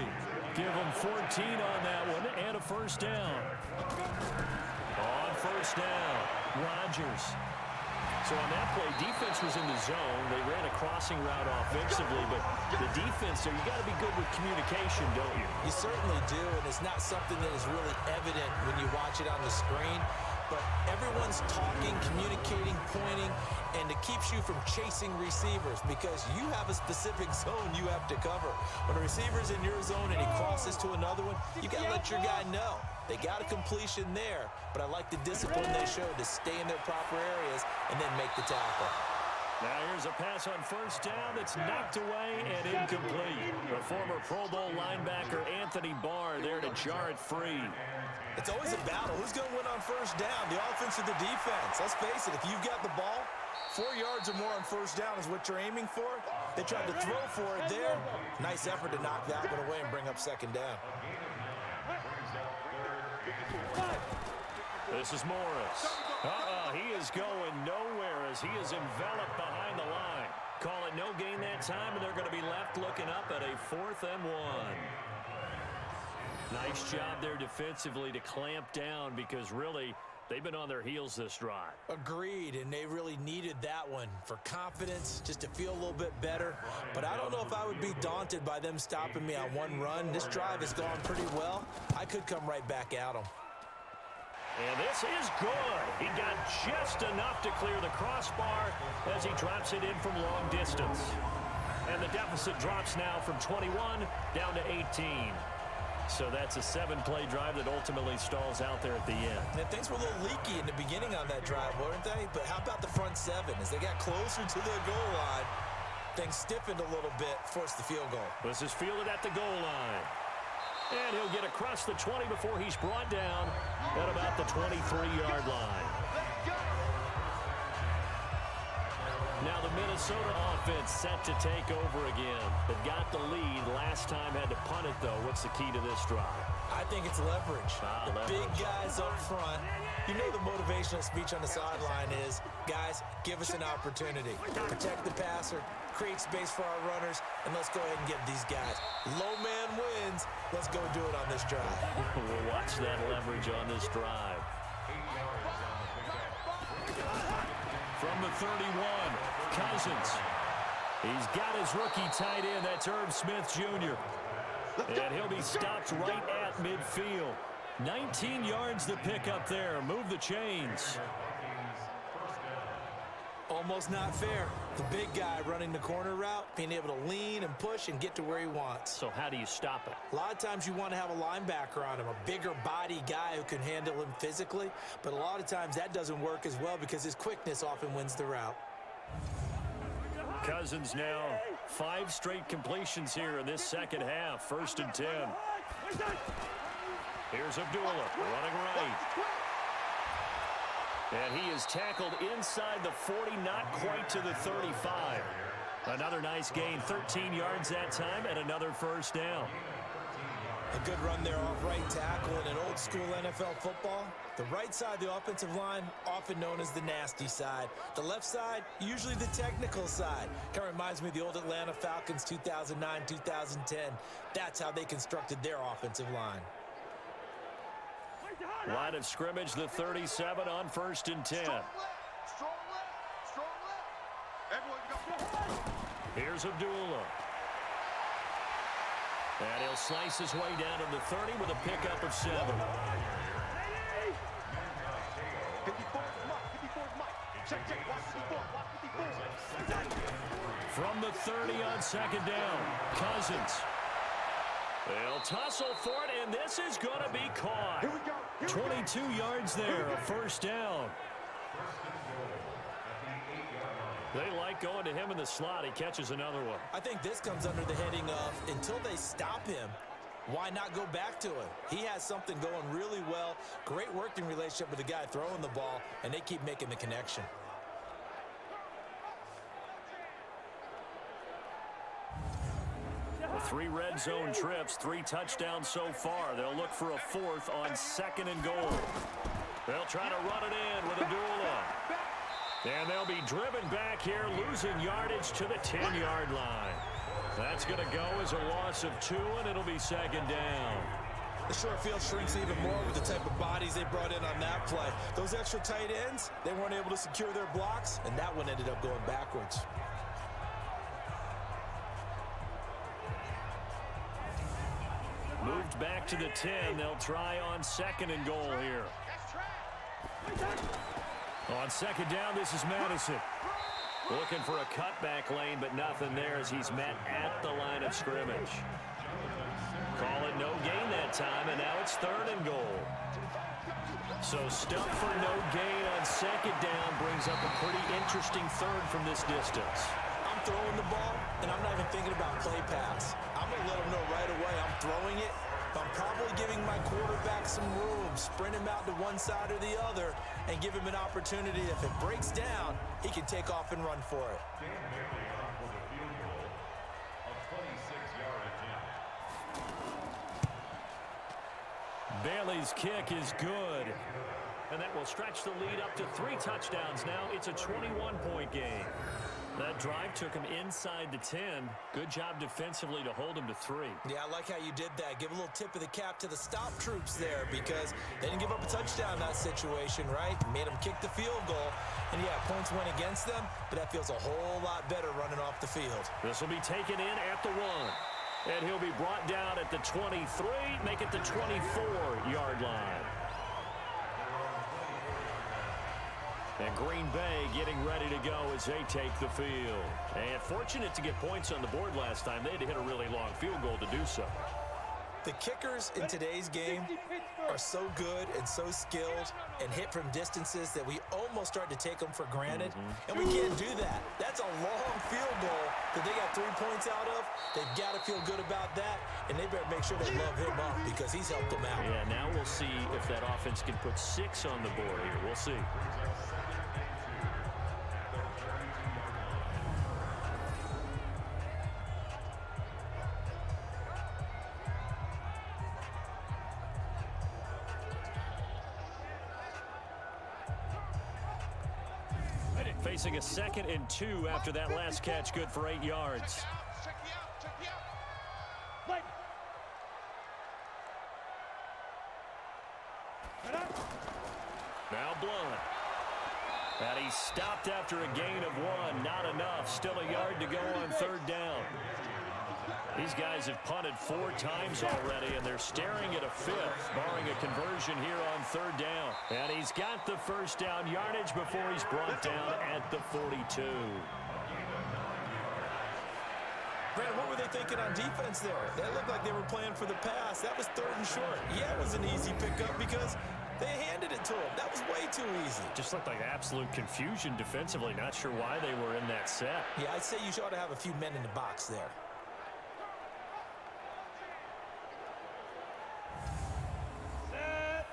Give him 14 on that one and a first down. On first down, Rodgers. So on that play, defense was in the zone. They ran a crossing route offensively, but the defense there, you got to be good with communication, don't you? You certainly do, and it's not something that is really evident when you watch it on the screen. But everyone's talking, communicating, pointing, and it keeps you from chasing receivers because you have a specific zone you have to cover. When a receiver's in your zone and he crosses to another one, you got to let your guy know. They got a completion there, but I like the discipline they showed to stay in their proper areas and then make the tackle. Now here's a pass on first down that's knocked away and incomplete. The former Pro Bowl linebacker Anthony Barr there to jar it free. It's always a battle. Who's going to win on first down, the offense or the defense? Let's face it, if you've got the ball, 4 yards or more on first down is what you're aiming for. They tried to throw for it there. Nice effort to knock that one away and bring up 2nd down. This is Morris. He is going nowhere as he is enveloped behind the line. Call it no gain that time, and they're going to be left looking up at a 4th and 1. Nice job there defensively to clamp down because really they've been on their heels this drive. Agreed, and they really needed that one for confidence, just to feel a little bit better. But I don't know if I would be daunted by them stopping me on one run. This drive has gone pretty well. I could come right back at them. And this is good. He got just enough to clear the crossbar as he drops it in from long distance. And the deficit drops now from 21 down to 18. So that's a 7-play drive that ultimately stalls out there at the end. And things were a little leaky in the beginning on that drive, weren't they? But how about the front 7? As they got closer to the goal line, things stiffened a little bit, forced the field goal. This is fielded at the goal line. And he'll get across the 20 before he's brought down at about the 23-yard line. Now the Minnesota offense set to take over again. They've got the lead. Last time had to punt it, though. What's the key to this drive? I think it's leverage. Leverage. Big guys up front. You know the motivational speech on the sideline is, guys, give us an opportunity. Protect the passer, create space for our runners, and let's go ahead and get these guys. Low man wins. Let's go do it on this drive. We'll watch that leverage on this drive. From the 31, Cousins. He's got his rookie tight end. That's Irv Smith Jr. And he'll be stopped right at midfield. 19 yards to pick up there. Move the chains. Almost not fair. The big guy running the corner route, being able to lean and push and get to where he wants. So how do you stop it? A lot of times you want to have a linebacker on him, a bigger body guy who can handle him physically. But a lot of times that doesn't work as well because his quickness often wins the route. Cousins now 5 straight completions here in this second half. 1st and 10. Here's Abdullah running right. And he is tackled inside the 40, not quite to the 35. Another nice gain, 13 yards that time, and another 1st down. A good run there off right tackle in an old school NFL football. The right side of the offensive line, often known as the nasty side. The left side, usually the technical side. Kind of reminds me of the old Atlanta Falcons 2009, 2010. That's how they constructed their offensive line. Line of scrimmage, the 37 on 1st and 10. Strong left, strong left. Everyone go. Here's Abdullah. And he'll slice his way down to the 30 with a pickup of 7. 54, Mike. Check, watch 54, watch 54. From the 30 on 2nd down, Cousins. They'll tussle for it, and this is going to be caught. Here we go. 22 yards there, a 1st down. They like going to him in the slot. He catches another one. I think this comes under the heading of, until they stop him, why not go back to it? He has something going really well. Great working relationship with the guy throwing the ball, and they keep making the connection. Well, 3 red zone trips, 3 touchdowns so far. They'll look for a 4th on 2nd and goal. They'll try to run it in with Abdullah. And they'll be driven back here, losing yardage to the 10-yard line. That's going to go as a loss of 2, and it'll be 2nd down. The short field shrinks even more with the type of bodies they brought in on that play. Those extra tight ends, they weren't able to secure their blocks, and that one ended up going backwards. Moved back to the 10. They'll try on 2nd and goal here. On 2nd down, this is Madison. Looking for a cutback lane, but nothing there as he's met at the line of scrimmage. Call it no gain that time, and now it's 3rd and goal. So stuff for no gain on 2nd down brings up a pretty interesting 3rd from this distance. I'm throwing the ball, and I'm not even thinking about play pass. I'm going to let them know right away I'm throwing it. I'm probably giving my quarterback some room, sprint him out to one side or the other, and give him an opportunity. If it breaks down, he can take off and run for it. Bailey's kick is good. And that will stretch the lead up to 3 touchdowns now. It's a 21-point game. That drive took him inside the 10. Good job defensively to hold him to 3. Yeah, I like how you did that. Give a little tip of the cap to the stop troops there because they didn't give up a touchdown in that situation, right? Made them kick the field goal. And, yeah, points went against them, but that feels a whole lot better running off the field. This will be taken in at the 1. And he'll be brought down at the 23, make it the 24-yard line. And Green Bay getting ready to go as they take the field. And fortunate to get points on the board last time. They had to hit a really long field goal to do so. The kickers in today's game are so good and so skilled and hit from distances that we almost start to take them for granted. And we can't do that. That's a long field goal that they got 3 points out of. They've got to feel good about that, and they better make sure they love him up because he's helped them out. Yeah, now we'll see if that offense can put 6 on the board here. We'll see. Facing a 2nd and 2 after that last catch, good for 8 yards. Check me out. Now Blunt. And he stopped after a gain of 1. Not enough. Still a yard to go on 3rd down. These guys have punted 4 times already, and they're staring at a 5th, barring a conversion here on 3rd down. And he's got the 1st down yardage before he's brought down at the 42. Brad, what were they thinking on defense there? That looked like they were playing for the pass. That was 3rd and short. Yeah, it was an easy pickup because they handed it to him. That was way too easy. Just looked like absolute confusion defensively. Not sure why they were in that set. Yeah, I'd say you ought to have a few men in the box there. Set.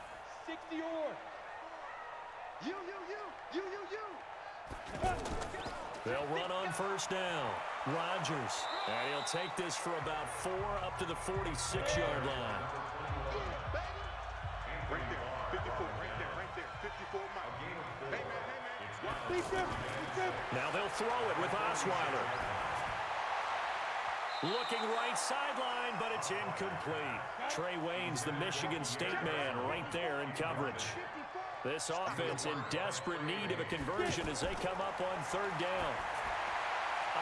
60 or. You. They'll run on 1st down. Rodgers. And he'll take this for about 4 up to the 46-yard line. Right there. 54. Right there. 54. Hey, man. Now they'll throw it with Osweiler. Looking right sideline, but it's incomplete. Trey Wayne's the Michigan State man right there in coverage. This offense in desperate need of a conversion as they come up on 3rd down.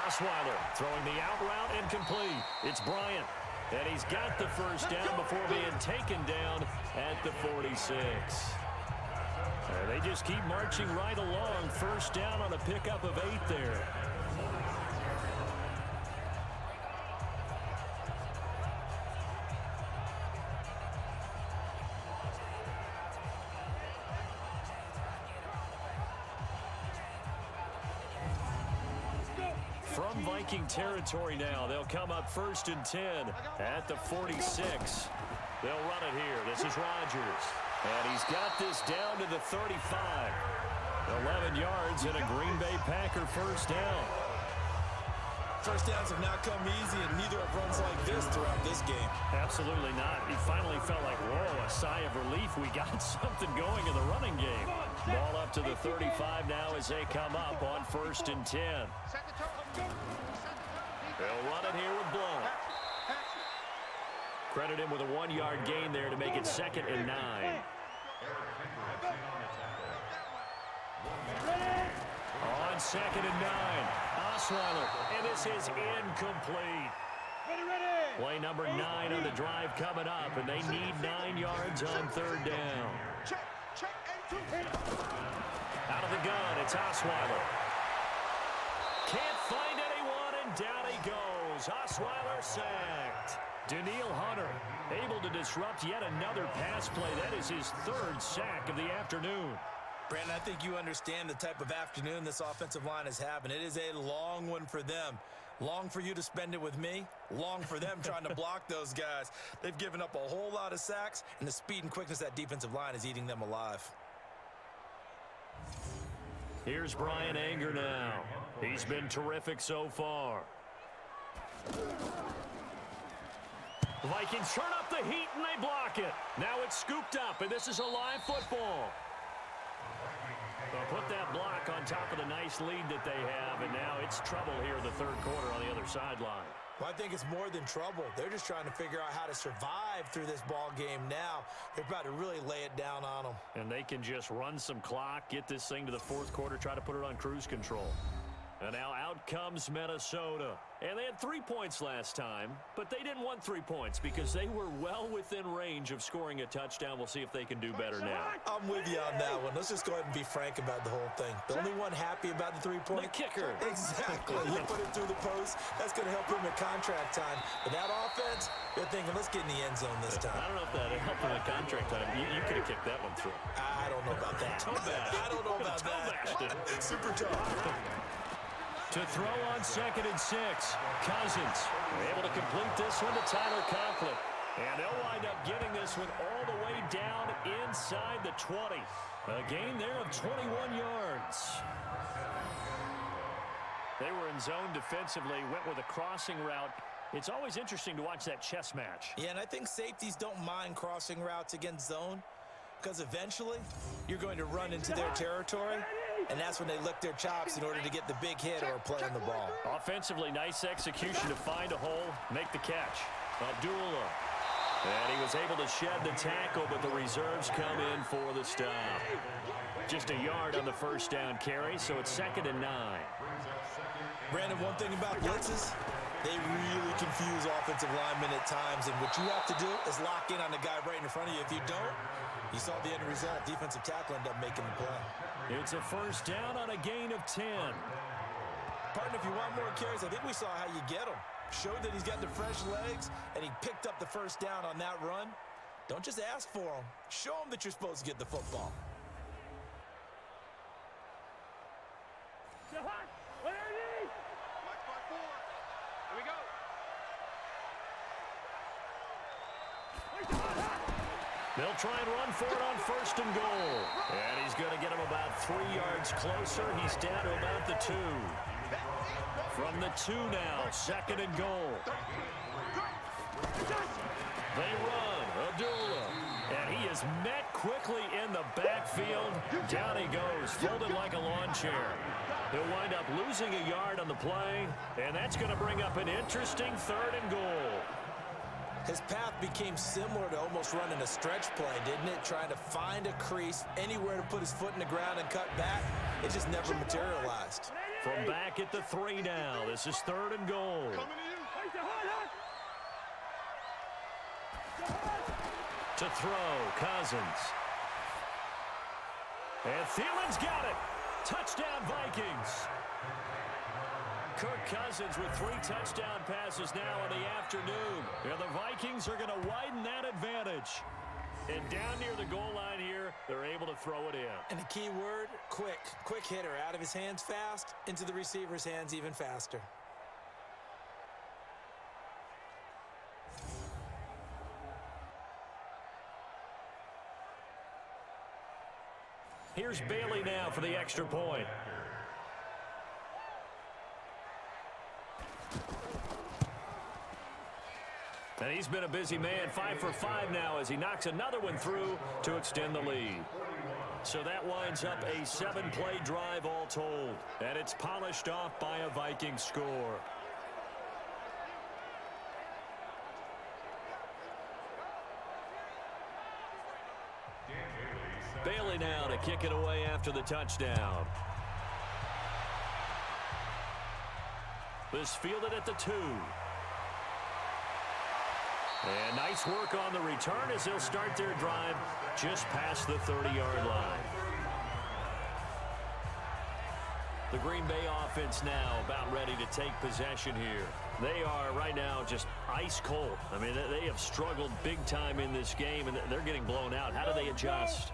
Osweiler throwing the out route incomplete. It's Bryant. And he's got the 1st down before being taken down at the 46. They just keep marching right along. 1st down on a pickup of 8 there. From Viking territory now, they'll come up 1st and 10 at the 46. They'll run it here. This is Rodgers. And he's got this down to the 35. 11 yards and a Green Bay Packer 1st down. 1st downs have not come easy, and neither have runs like this throughout this game. Absolutely not. He finally felt like, whoa, a sigh of relief. We got something going in the running game. Ball up to the 35 now as they come up on 1st and 10. They'll run it here with Blount. Credit him with a 1-yard gain there to make it 2nd and 9. On 2nd and 9, Osweiler, and this is incomplete. Play number 9 on the drive coming up, and they need 9 yards on 3rd down. Out of the gun, it's Osweiler. Can't find anyone, and down he goes. Osweiler sacked. Daniil Hunter able to disrupt yet another pass play. That is his 3rd sack of the afternoon. Brandon, I think you understand the type of afternoon this offensive line is having. It is a long one for them. Long for you to spend it with me. Long for them trying to block those guys. They've given up a whole lot of sacks, and the speed and quickness of that defensive line is eating them alive. Here's Brian Anger now. He's been terrific so far. The Vikings turn up the heat, and they block it. Now it's scooped up, and this is a live football. They'll put that block on top of the nice lead that they have, and now it's trouble here in the 3rd quarter on the other sideline. Well, I think it's more than trouble. They're just trying to figure out how to survive through this ball game now. They're about to really lay it down on them. And they can just run some clock, get this thing to the 4th quarter, try to put it on cruise control. And now out comes Minnesota. And they had 3 points last time, but they didn't want 3 points because they were well within range of scoring a touchdown. We'll see if they can do better now. I'm with you on that one. Let's just go ahead and be frank about the whole thing. The only one happy about the 3-point? The kicker. Exactly. You put it through the post. That's going to help him at contract time. But that offense, they're thinking, let's get in the end zone this time. I don't know if that helped him at contract time. You could have kicked that one through. I don't know about that. I don't know about that. Super tough. To throw on 2nd and 6. Cousins able to complete this one to Tyler Conklin. And they'll wind up getting this one all the way down inside the 20. A gain there of 21 yards. They were in zone defensively, went with a crossing route. It's always interesting to watch that chess match. Yeah, and I think safeties don't mind crossing routes against zone because eventually you're going to run into their territory. And that's when they lick their chops in order to get the big hit or play on the ball. Offensively, nice execution to find a hole, make the catch. Abdullah. And he was able to shed the tackle, but the reserves come in for the stop. Just a yard on the first down carry, so it's 2nd and 9. Brandon, one thing about blitzes, they really confuse offensive linemen at times, and what you have to do is lock in on the guy right in front of you. If you don't, you saw the end result. Defensive tackle ended up making the play. It's a first down on a gain of 10. Partner, if you want more carries, I think we saw how you get him. Showed that he's got the fresh legs, and he picked up the first down on that run. Don't just ask for him. Show him that you're supposed to get the football. Here we go. They'll try and run for it on 1st and goal. And he's going to get him about 3 yards closer. He's down to about the 2. From the 2 now, 2nd and goal. They run. Abdullah. And he is met quickly in the backfield. Down he goes, folded like a lawn chair. He'll wind up losing a yard on the play, and that's going to bring up an interesting 3rd and goal. His path became similar to almost running a stretch play, didn't it? Trying to find a crease, anywhere to put his foot in the ground and cut back. It just never materialized. From back at the 3 now, this is 3rd and goal. To throw, Cousins. And Thielen's got it. Touchdown, Vikings. Kirk Cousins with 3 touchdown passes now in the afternoon. And the Vikings are going to widen that advantage. And down near the goal line here, they're able to throw it in. And the key word, quick. Quick hitter. Out of his hands fast, into the receiver's hands even faster. Here's Bailey now for the extra point. And he's been a busy man, 5 for 5 now as he knocks another one through to extend the lead. So that winds up a 7-play drive all told. And it's polished off by a Viking score. Bailey now to kick it away after the touchdown. This fielded at the 2. And nice work on the return as they'll start their drive just past the 30-yard line. The Green Bay offense now about ready to take possession here. They are right now just ice cold. I mean, they have struggled big time in this game, and they're getting blown out. How do they adjust?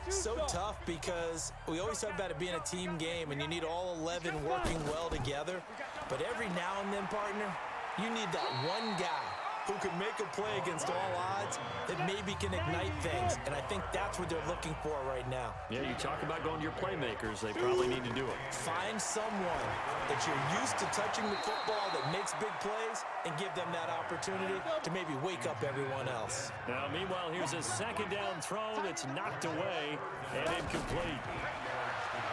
So tough because we always talk about it being a team game, and you need all 11 working well together. But every now and then, partner, you need that one guy who can make a play against all odds that maybe can ignite things. And I think that's what they're looking for right now. Yeah, you talk about going to your playmakers. They probably need to do it. Find someone that you're used to touching the football that makes big plays and give them that opportunity to maybe wake up everyone else. Now, meanwhile, here's a 2nd down throw that's knocked away and incomplete.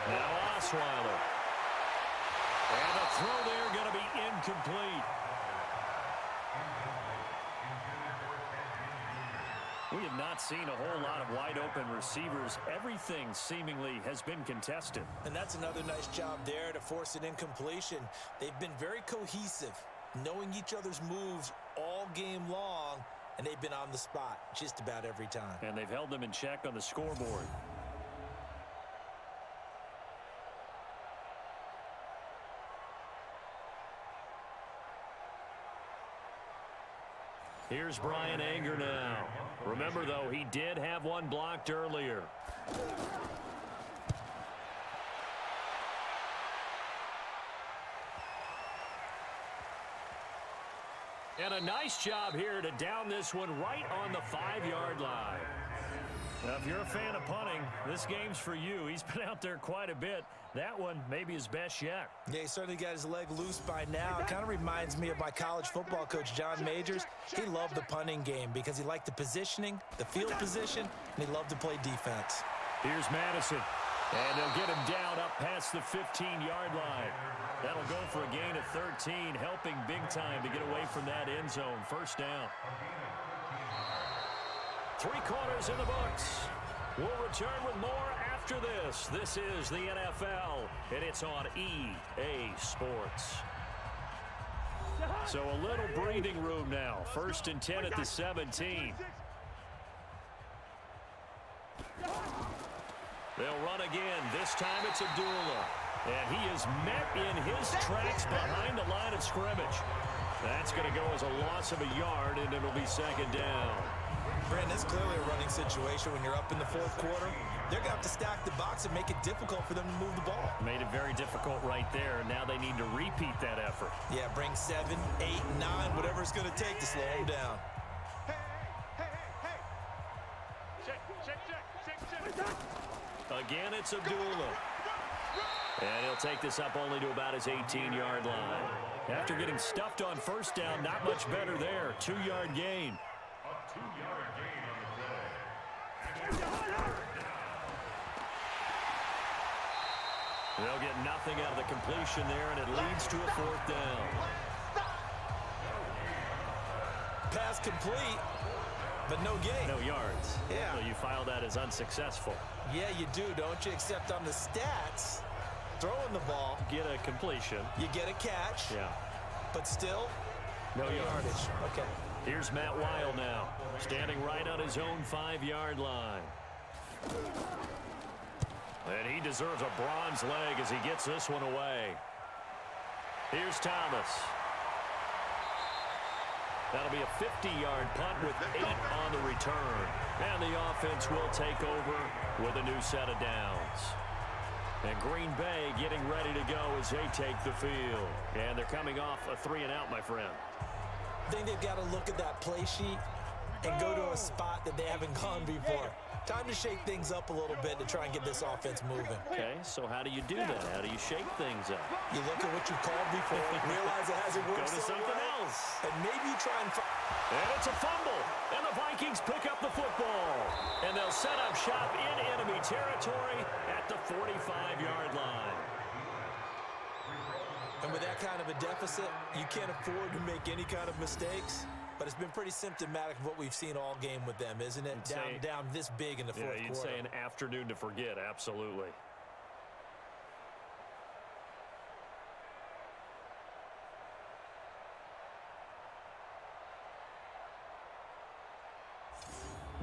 Now Osweiler. And the throw there going to be incomplete. We have not seen a whole lot of wide-open receivers. Everything seemingly has been contested. And that's another nice job there to force an incompletion. They've been very cohesive, knowing each other's moves all game long, and they've been on the spot just about every time. And they've held them in check on the scoreboard. Here's Brian Anger now. Remember, though, he did have one blocked earlier. And a nice job here to down this one right on the 5-yard line. Now, if you're a fan of punting, this game's for you. He's been out there quite a bit. That one maybe his best yet. Yeah, he certainly got his leg loose by now. It kind of reminds me of my college football coach, John Majors. He loved the punting game because he liked the positioning, the field position, and he loved to play defense. Here's Madison. And they'll get him down up past the 15-yard line. That'll go for a gain of 13, helping big time to get away from that end zone. First down. 3 quarters in the books. We'll return with more after this. This is the NFL, and it's on EA Sports. So a little breathing room now. 1st and 10 at the 17. They'll run again. This time it's Abdullah. And he is met in his tracks behind the line of scrimmage. That's going to go as a loss of a yard, and it'll be 2nd down. Brandon, it's clearly a running situation when you're up in the 4th quarter. They're going to have to stack the box and make it difficult for them to move the ball. Made it very difficult right there. Now they need to repeat that effort. Yeah, bring 7, 8, 9, whatever it's going to take to slow them down. Again, it's Abdullah. And he'll take this up only to about his 18-yard line. After getting stuffed on 1st down, not much better there. 2-yard gain. They'll get nothing out of the completion there, and it leads to a 4th down. Pass complete, but no gain. No yards. Yeah. So you file that as unsuccessful. Yeah, you do, don't you? Except on the stats, throwing the ball, Get a completion. you get a catch, Yeah. but still, No yardage. yardage. Okay. Here's Matt Weil now, standing right on his own 5-yard line. And he deserves a bronze leg as he gets this one away. Here's Thomas. That'll be a 50-yard punt with 8 on the return. And the offense will take over with a new set of downs. And Green Bay getting ready to go as they take the field. And they're coming off a 3-and-out, my friend. I think they've got to look at that play sheet and go to a spot that they haven't gone before. Time to shake things up a little bit to try and get this offense moving. Okay, so how do you do that? How do you shake things up? You look at what you called before, realize it hasn't worked. Go to something else. And maybe you try and And it's a fumble. And the Vikings pick up the football. And they'll set up shop in enemy territory at the 45-yard line. And with that kind of a deficit, you can't afford to make any kind of mistakes. But it's been pretty symptomatic of what we've seen all game with them, isn't it? Down this big in the 4th quarter. Yeah, you'd say an afternoon to forget, absolutely.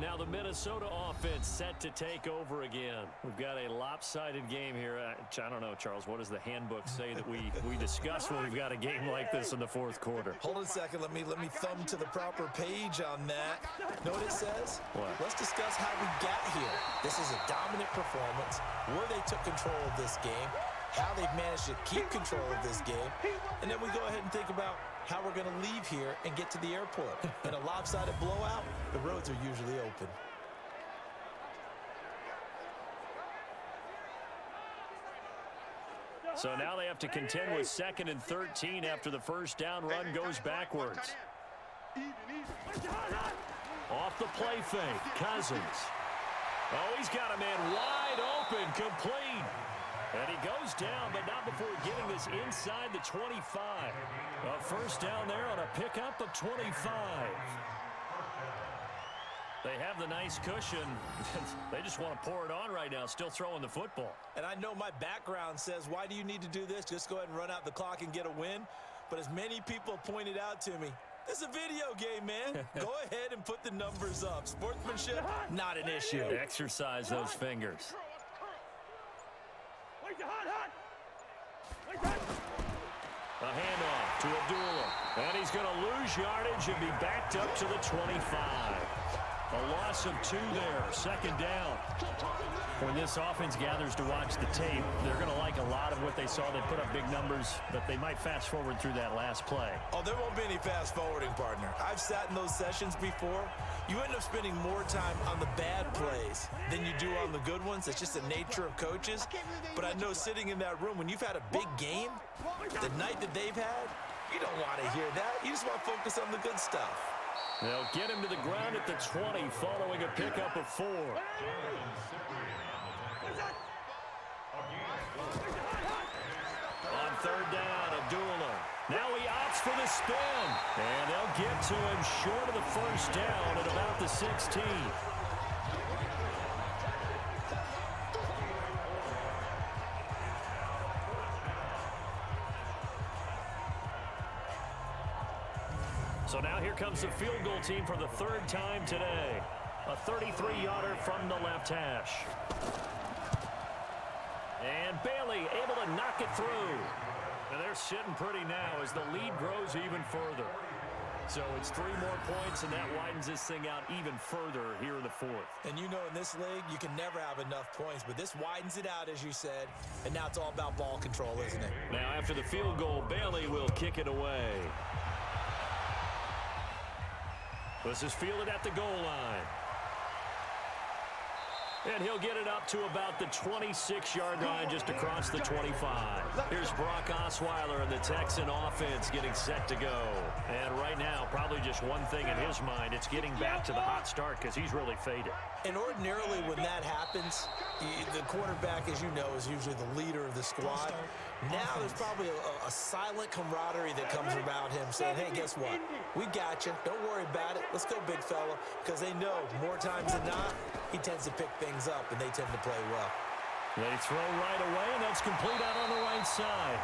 Now the Minnesota offense set to take over again. We've got a lopsided game here. I don't know, Charles, what does the handbook say that we discuss when we've got a game like this in the 4th quarter? Hold on a second. Let me thumb to the proper page on that. Know what it says? What? Let's discuss how we got here. This is a dominant performance, where they took control of this game, how they've managed to keep control of this game, and then we go ahead and think about how we're going to leave here and get to the airport. In a lopsided blowout, the roads are usually open. So now they have to contend with 2nd and 13 after the 1st down run goes backwards. Off the play fake, Cousins. Oh, he's got a man wide open, complete. And he goes down, but not before getting this inside the 25. A 1st down there on a pickup of 25. They have the nice cushion. They just want to pour it on right now, still throwing the football. And I know my background says, why do you need to do this? Just go ahead and run out the clock and get a win. But as many people pointed out to me, this is a video game, man. Go ahead and put the numbers up. Sportsmanship, not an issue. Exercise those fingers. A handoff to Abdullah. And he's going to lose yardage and be backed up to the 25. A loss of 2 there. 2nd down. When this offense gathers to watch the tape, they're going to like a lot of what they saw. They put up big numbers, but they might fast forward through that last play. Oh, there won't be any fast forwarding, partner. I've sat in those sessions before. You end up spending more time on the bad plays than you do on the good ones. It's just the nature of coaches. But I know sitting in that room, when you've had a big game, the night that they've had, you don't want to hear that. You just want to focus on the good stuff. They'll get him to the ground at the 20 following a pickup of 4. On third down, Abdullah. Now he opts for the spin. And they'll get to him short of the first down at about the 16. So now here comes the field goal team for the third time today. A 33-yarder from the left hash. And Bailey able to knock it through. And they're sitting pretty now as the lead grows even further. So it's 3 more points, and that widens this thing out even further here in the fourth. And you know, in this league, you can never have enough points, but this widens it out, as you said, and now it's all about ball control, isn't it? Now after the field goal, Bailey will kick it away. This is fielded at the goal line. And he'll get it up to about the 26-yard line, just across the 25. Here's Brock Osweiler and the Texan offense getting set to go. And right now, probably just one thing in his mind. It's getting back to the hot start because he's really faded. And ordinarily when that happens, the quarterback, as you know, is usually the leader of the squad. Now there's probably a silent camaraderie that comes around him saying, hey, guess what? We got you. Don't worry about it. Let's go, big fella. Because they know more times than not, he tends to pick things up, and they tend to play well. They throw right away, and that's complete out on the right side.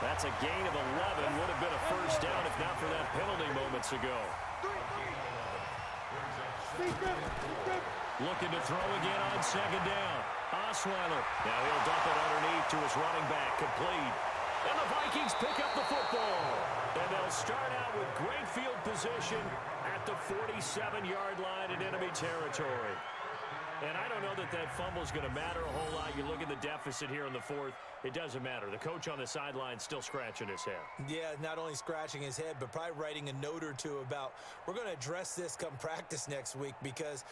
That's a gain of 11. Would have been a first down if not for that penalty moments ago. Looking to throw again on second down. Osweiler. Now he'll dump it underneath to his running back. Complete. And the Vikings pick up the football. And they'll start out with great field position at the 47-yard line in enemy territory. And I don't know that that fumble is going to matter a whole lot. You look at the deficit here in the fourth, it doesn't matter. The coach on the sideline still scratching his head. Yeah, not only scratching his head, but probably writing a note or two about, we're going to address this come practice next week because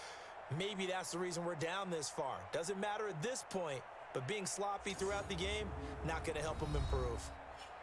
maybe that's the reason we're down this far. Doesn't matter at this point, but being sloppy throughout the game, not going to help them improve.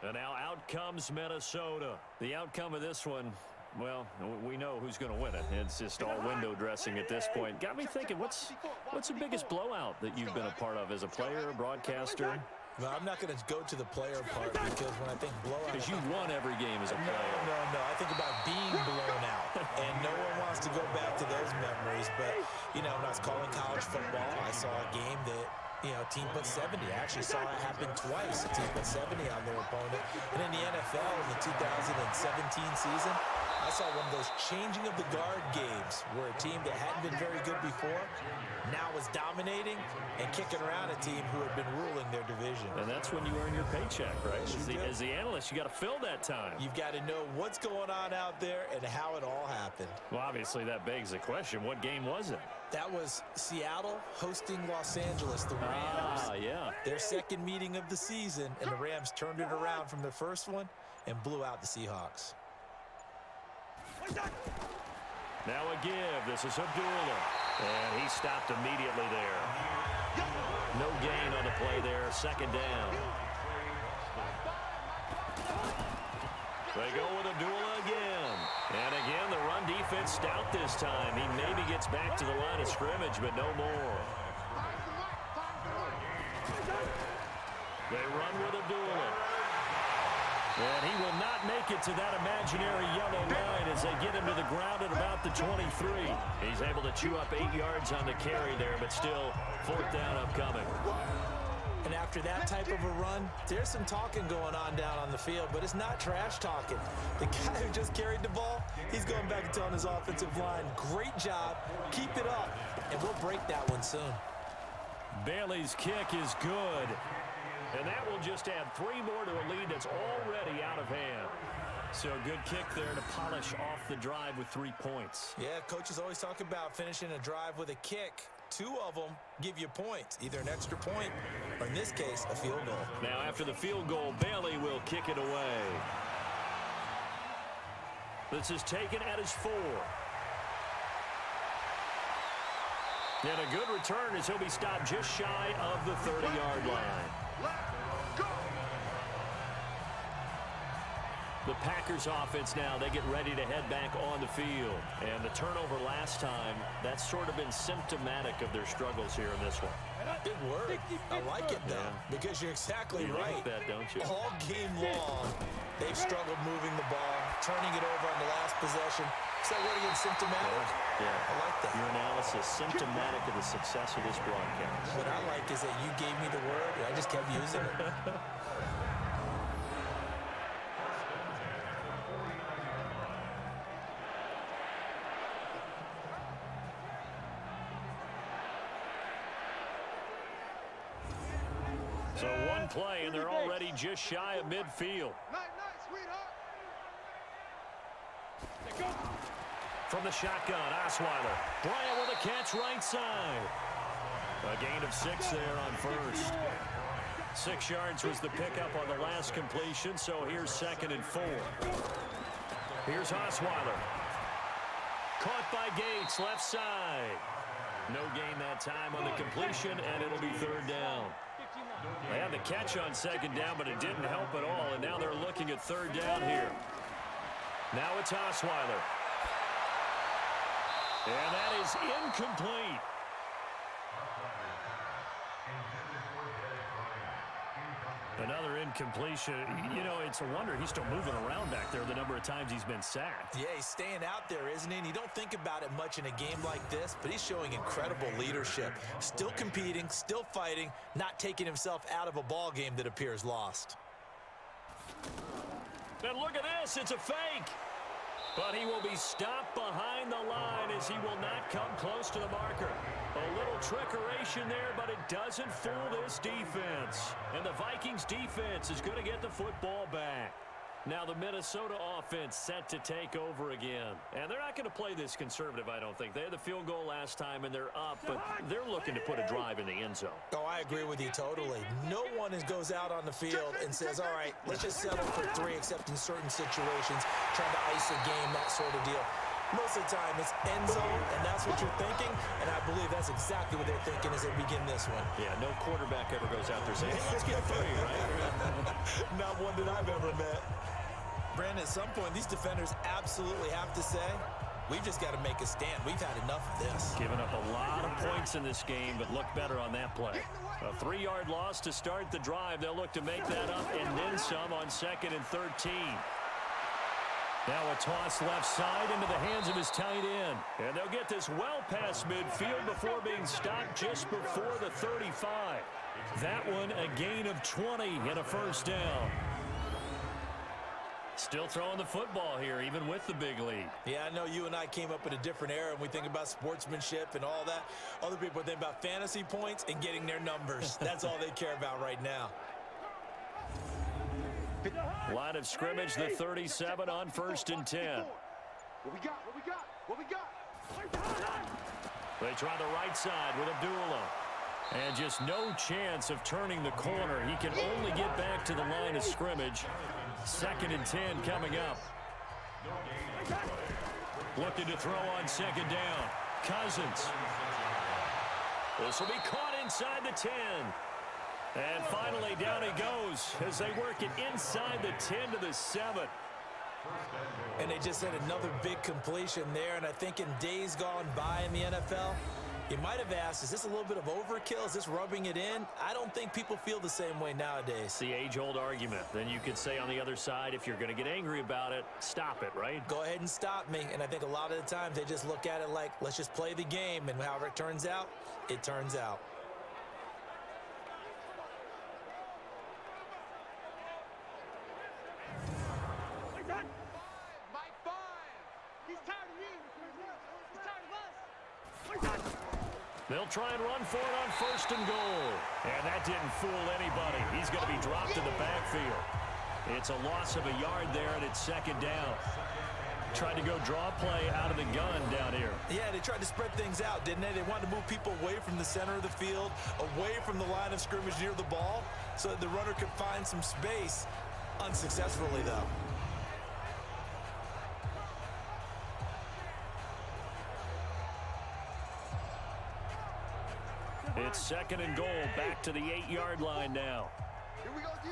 And now out comes Minnesota. The outcome of this one, well, we know who's going to win it. It's just all window dressing at this point. Got me thinking, what's the biggest blowout that you've been a part of as a player, broadcaster? Well, I'm not going to go to the player part because when I think blowout... Because you won every game as a player. No. I think about being blown out. And no one wants to go back to those memories. But, you know, when I was calling college football, I saw a game that, you know, a team put 70. I actually saw it happen twice. A team put 70 on their opponent. And in the NFL in the 2017 season, I saw one of those changing of the guard games where a team that hadn't been very good before now was dominating and kicking around a team who had been ruling their division. And that's when you earn your paycheck, right? As the analyst, you got to fill that time. You've got to know what's going on out there and how it all happened. Well, obviously that begs the question, what game was it? That was Seattle hosting Los Angeles, the Rams. Yeah. Their second meeting of the season, and the Rams turned it around from the first one and blew out the Seahawks. Now a give. This is Abdullah. And he stopped immediately there. No gain on the play there. Second down. They go with Abdullah again. And again, the run defense stout this time. He maybe gets back to the line of scrimmage, but no more. They run with Abdullah. And he will not make it to that imaginary yellow line as they get him to the ground at about the 23. He's able to chew up 8 yards on the carry there, but still fourth down upcoming. And after that type of a run, there's some talking going on down on the field, but it's not trash talking. The guy who just carried the ball, he's going back and telling his offensive line, great job, keep it up, and we'll break that one soon. Bailey's kick is good. And that will just add 3 more to a lead that's already out of hand. So good kick there to polish off the drive with 3 points. Yeah, coaches always talk about finishing a drive with a kick. 2 of them give you points, either an extra point or, in this case, a field goal. Now after the field goal, Bailey will kick it away. This is taken at his 4. And a good return as he'll be stopped just shy of the 30-yard line. The Packers offense now, they get ready to head back on the field. And the turnover last time, that's sort of been symptomatic of their struggles here in this one. Good word. I like it, though, because you're exactly right. Like that, don't you? All game long, they've struggled moving the ball, turning it over on the last possession. So what again, symptomatic? Yeah. I like that. Your analysis symptomatic of the success of this broadcast. What I like is that you gave me the word, and I just kept using it. So one play, and they're already just shy of midfield. Night, sweetheart. From the shotgun, Osweiler. Bryant with a catch right side. A gain of 6 there on first. 6 yards was the pickup on the last completion, so here's 2nd and 4. Here's Osweiler. Caught by Gates, left side. No gain that time on the completion, and it'll be 3rd down. They had the catch on 2nd down, but it didn't help at all, and now they're looking at 3rd down here. Now it's Osweiler. And that is incomplete. Another incompletion. You know, it's a wonder he's still moving around back there the number of times he's been sacked. Yeah, he's staying out there, isn't he? And you don't think about it much in a game like this, but he's showing incredible leadership. Still competing, still fighting, not taking himself out of a ball game that appears lost. And look at this, it's a fake. But he will be stopped behind the line as he will not come close to the marker. A little trickeration there, but it doesn't fool this defense. And the Vikings defense is going to get the football back. Now the Minnesota offense set to take over again. And they're not going to play this conservative, I don't think. They had the field goal last time, and they're up, but they're looking to put a drive in the end zone. Oh, I agree with you totally. No one goes out on the field and says, all right, let's just settle for 3, except in certain situations, trying to ice a game, that sort of deal. Most of the time, it's end zone, and that's what you're thinking, and I believe that's exactly what they're thinking as they begin this one. Yeah, no quarterback ever goes out there saying, hey, let's get 3, right? Not one that I've ever met. Brandon, at some point, these defenders absolutely have to say, we've just got to make a stand. We've had enough of this. Giving up a lot of points in this game, but look better on that play. A 3-yard loss to start the drive. They'll look to make that up and then some on 2nd and 13. Now a toss left side into the hands of his tight end. And they'll get this well past midfield before being stopped just before the 35. That one a gain of 20 and a 1st down. Still throwing the football here, even with the big lead. Yeah, I know you and I came up in a different era, and we think about sportsmanship and all that. Other people think about fantasy points and getting their numbers. That's all they care about right now. Line of scrimmage, the 37 on 1st and 10. What we got? They try the right side with Abdullah. And just no chance of turning the corner. He can only get back to the line of scrimmage. 2nd and 10 coming up. Looking to throw on 2nd down. Cousins. This will be caught inside the 10. And finally down he goes as they work it inside the 10 to the 7. And they just had another big completion there. And I think in days gone by in the NFL, you might have asked, is this a little bit of overkill? Is this rubbing it in? I don't think people feel the same way nowadays. The age-old argument. Then you could say on the other side, if you're going to get angry about it, stop it, right? Go ahead and stop me. And I think a lot of the times they just look at it like, let's just play the game. And however it turns out, it turns out. They'll try and run for it on 1st and goal. And that didn't fool anybody. He's going to be dropped in the backfield. It's a loss of a yard there, and it's 2nd down. Tried to go draw play out of the gun down here. Yeah, they tried to spread things out, didn't they? They wanted to move people away from the center of the field, away from the line of scrimmage near the ball, so that the runner could find some space. Unsuccessfully, though. It's 2nd and goal, back to the 8-yard line now. Here we go, D.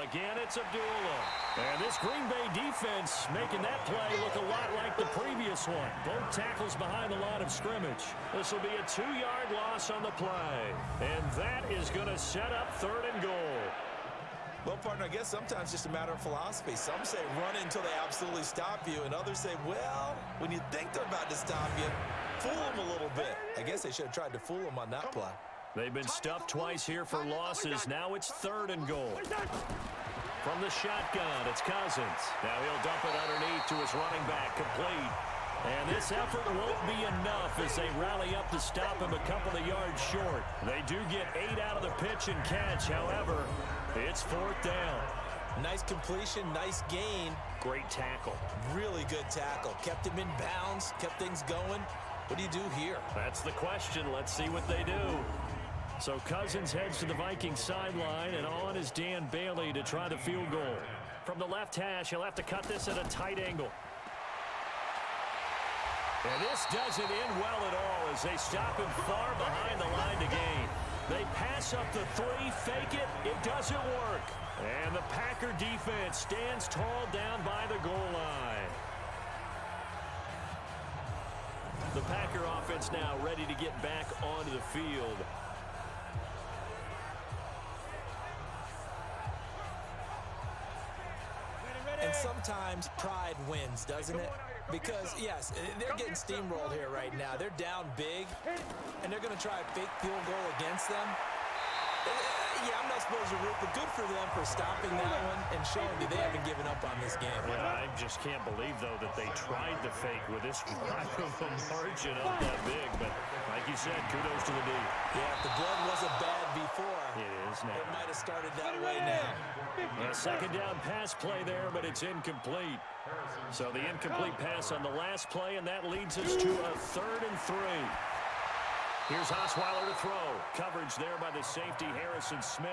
Again, it's Abdullah. And this Green Bay defense making that play look a lot like the previous one. Both tackles behind the line of scrimmage. This will be a 2-yard loss on the play. And that is going to set up 3rd and goal. Well, partner, I guess sometimes it's just a matter of philosophy. Some say run until they absolutely stop you, and others say, well, when you think they're about to stop you, fool them a little bit. I guess they should have tried to fool them on that play. They've been stuffed twice here for losses. Now it's 3rd and goal. From the shotgun, it's Cousins. Now he'll dump it underneath to his running back, complete. And this effort won't be enough as they rally up to stop him a couple of yards short. They do get 8 out of the pitch and catch. However, it's 4th down. Nice completion, nice gain. Great tackle. Really good tackle. Kept him in bounds, kept things going. What do you do here? That's the question. Let's see what they do. So Cousins heads to the Vikings sideline, and on is Dan Bailey to try the field goal. From the left hash, he'll have to cut this at a tight angle. And this doesn't end well at all as they stop him far behind the line to gain. They pass up the 3, fake it, it doesn't work. And the Packer defense stands tall down by the goal line. The Packer offense now ready to get back onto the field. And sometimes pride wins, doesn't it? Because, yes, they're getting steamrolled here right now. They're down big, and they're going to try a fake field goal against them. Yeah, I'm not supposed to root, but good for them for stopping that one and showing that they haven't given up on this game. Yeah, I just can't believe, though, that they tried the fake with this kind of a margin up that big. But like you said, kudos to the D. Yeah, if the blood wasn't bad before, it is now. It might have started that way now. A 2nd down pass play there, but it's incomplete. So the incomplete pass on the last play, and that leads us to a 3rd and 3. Here's Osweiler to throw. Coverage there by the safety, Harrison Smith.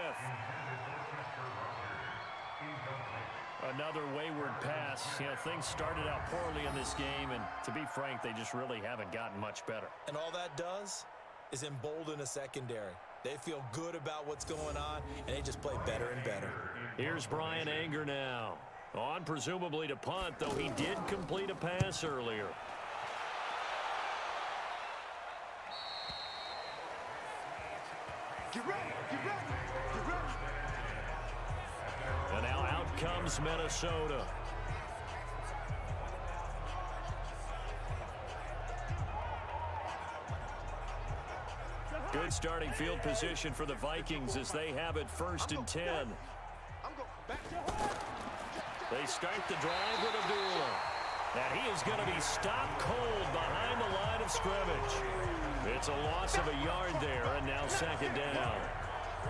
Another wayward pass. You know, things started out poorly in this game, and to be frank, they just really haven't gotten much better. And all that does is embolden a secondary. They feel good about what's going on, and they just play better and better. Here's Brian Anger now. On presumably to punt, though he did complete a pass earlier. Get ready, get ready, get ready. And now out comes Minnesota. Good starting field position for the Vikings as they have it 1st and 10. They start the drive with Abdullah. And he is going to be stopped cold behind the line of scrimmage. It's a loss of a yard there, and now 2nd down.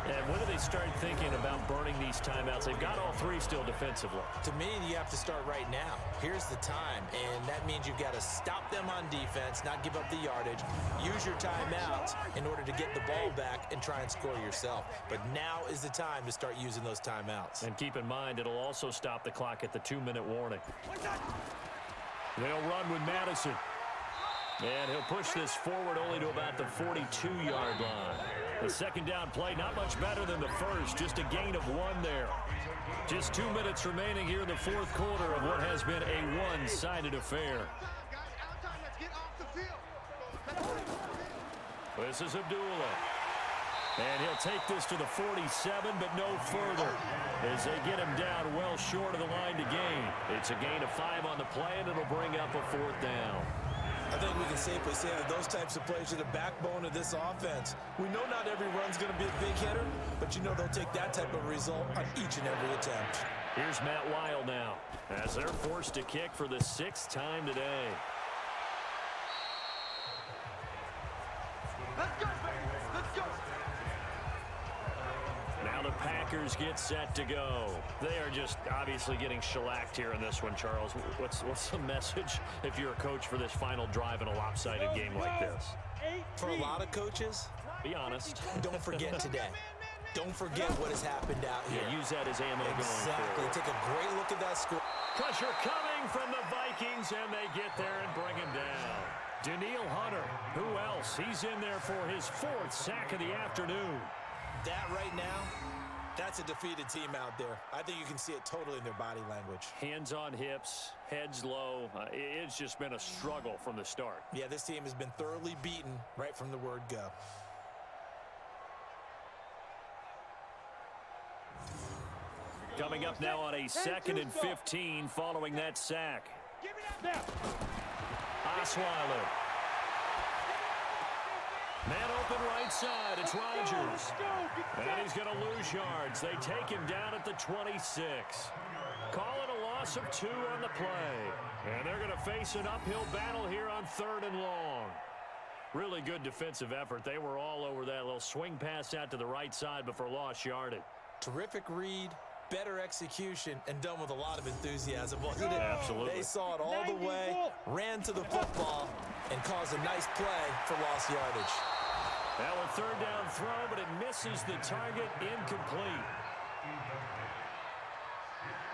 And when do they start thinking about burning these timeouts? They've got all 3 still defensively. To me, you have to start right now. Here's the time, and that means you've got to stop them on defense, not give up the yardage, use your timeouts in order to get the ball back and try and score yourself. But now is the time to start using those timeouts. And keep in mind, it'll also stop the clock at the 2-minute warning. They'll run with Madison. And he'll push this forward only to about the 42-yard line. The 2nd down play, not much better than the first, just a gain of 1 there. Just 2 minutes remaining here in the 4th quarter of what has been a one-sided affair. This is Abdullah. And he'll take this to the 47, but no further as they get him down well short of the line to gain. It's a gain of 5 on the play, and it'll bring up a 4th down. I think we can safely say that those types of plays are the backbone of this offense. We know not every run's going to be a big hitter, but you know they'll take that type of result on each and every attempt. Here's Matt Weil now as they're forced to kick for the 6th time today. Let's go, baby. Let's go. Now the Packers get set to go. They are just obviously getting shellacked here in this one, Charles. What's the message if you're a coach for this final drive in a lopsided game like this? For a lot of coaches, be honest. Don't forget today. Don't forget what has happened out here. Yeah, use that as ammo going Exactly. forward. Take a great look at that score. Pressure coming from the Vikings, and they get there and bring him down. Daniil Hunter, who else? He's in there for his 4th sack of the afternoon. That right now, That's a defeated team out there. I think you can see it totally in their body language. Hands on hips, heads low. It's just been a struggle from the start. Yeah, this team has been thoroughly beaten right from the word go. Coming up now on a 2nd and 15 following that sack. Osweiler. Man open right side. It's Rodgers. And he's going to lose yards. They take him down at the 26. Call it a loss of 2 on the play. And they're going to face an uphill battle here on 3rd and long. Really good defensive effort. They were all over that little swing pass out to the right side before lost yardage. Terrific read, better execution, and done with a lot of enthusiasm, wasn't it? Absolutely. They saw it all the way, ran to the football, and caused a nice play for lost yardage. That was 3rd down throw, but it misses the target, incomplete.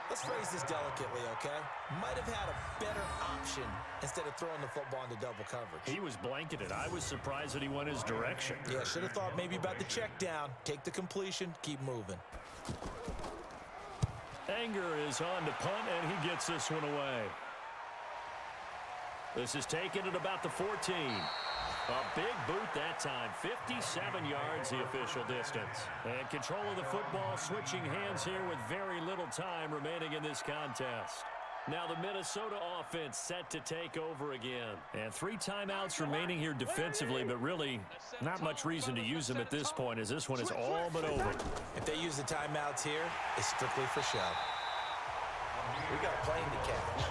Let's phrase this delicately, okay? Might have had a better option instead of throwing the football into double coverage. He was blanketed. I was surprised that he went his direction. Yeah, should have thought maybe about the check down, take the completion, keep moving. Anger is on to punt, and he gets this one away. This is taken at about the 14. A big boot that time. 57 yards the official distance. And control of the football switching hands here with very little time remaining in this contest. Now the Minnesota offense set to take over again. And 3 timeouts remaining here defensively, but really not much reason to use them at this point as this one is all but over. If they use the timeouts here, it's strictly for show. We got a plane to catch.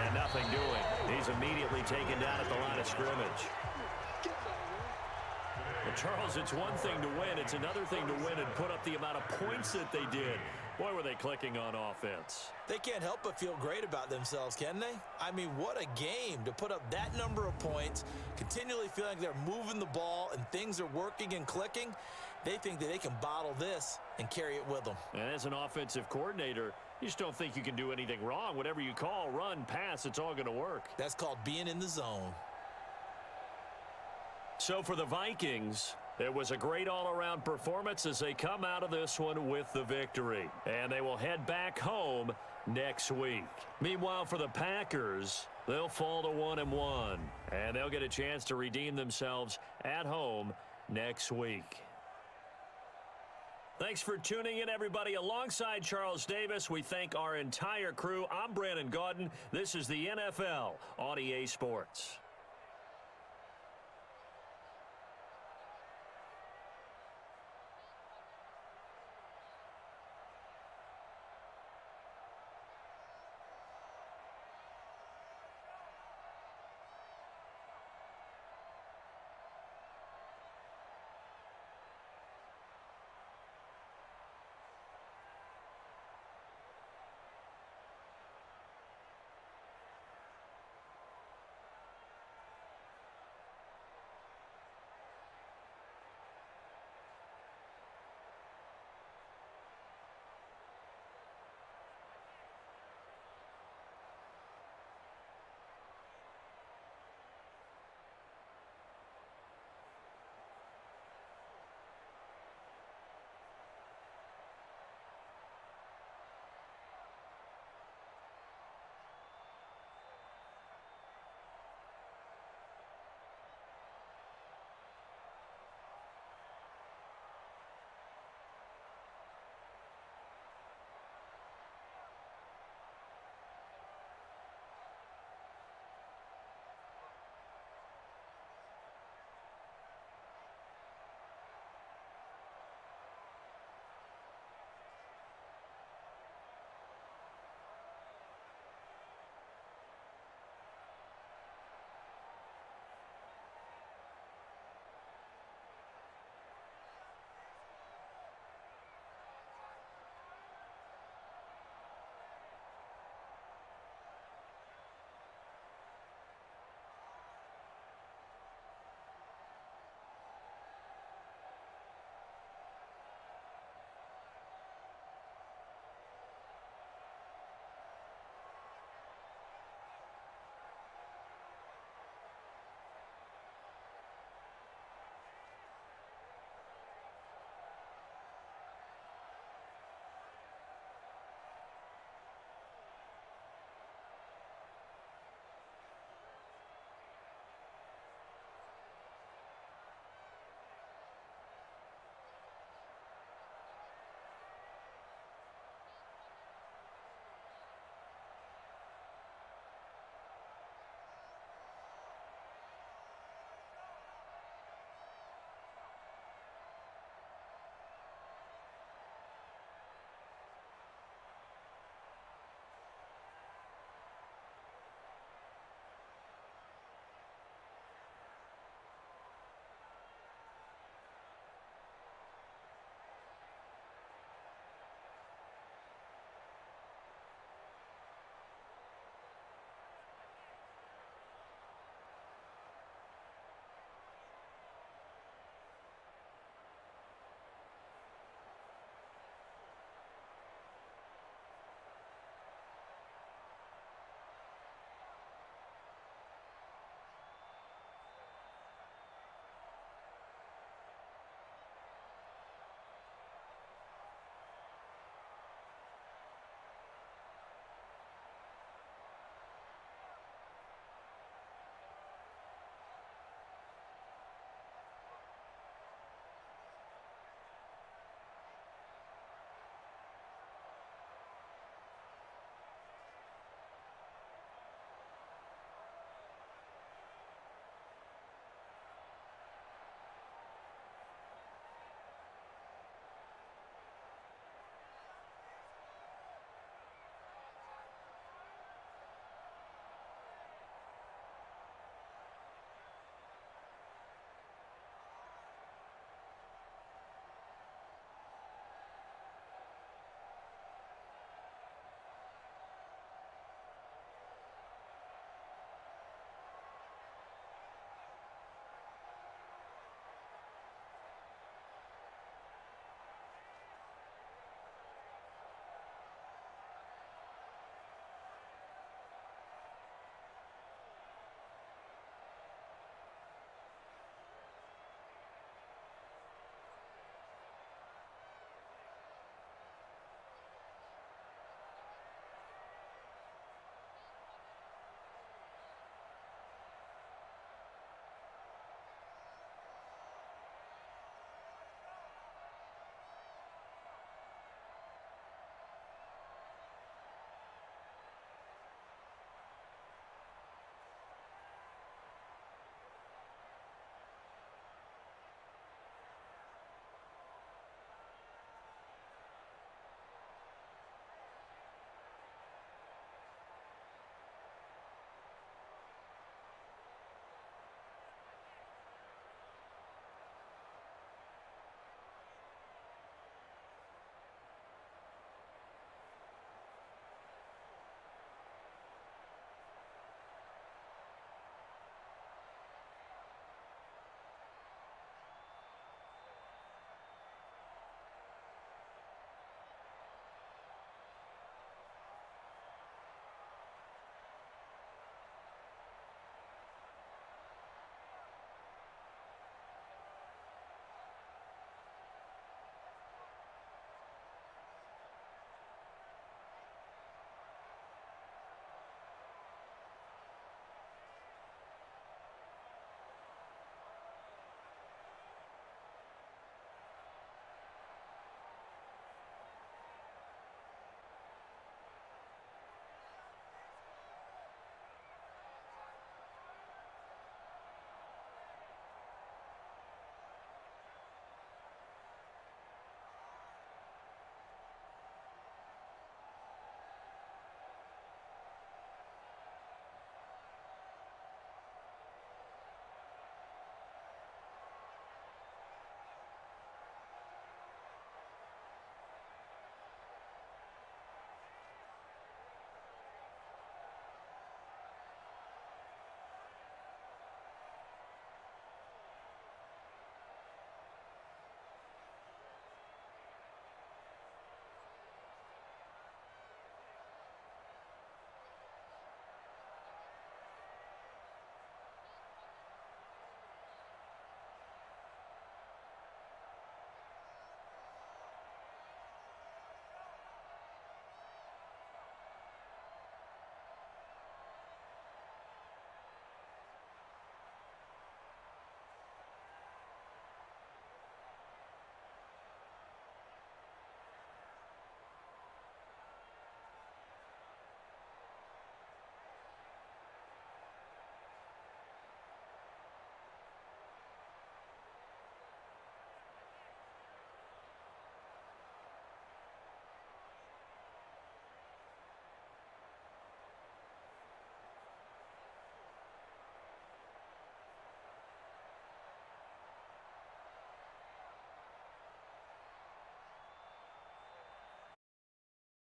And nothing doing. He's immediately taken down at the line of scrimmage. Well, Charles, it's one thing to win. It's another thing to win and put up the amount of points that they did. Boy, were they clicking on offense. They can't help but feel great about themselves, can they? I mean, what a game to put up that number of points, continually feeling they're moving the ball and things are working and clicking. They think that they can bottle this and carry it with them. And as an offensive coordinator, you just don't think you can do anything wrong. Whatever you call, run, pass, it's all going to work. That's called being in the zone. So for the Vikings, it was a great all-around performance as they come out of this one with the victory. And they will head back home next week. Meanwhile, for the Packers, they'll fall to 1-1. And they'll get a chance to redeem themselves at home next week. Thanks for tuning in, everybody. Alongside Charles Davis, we thank our entire crew. I'm Brandon Gaudin. This is the NFL on EA Sports.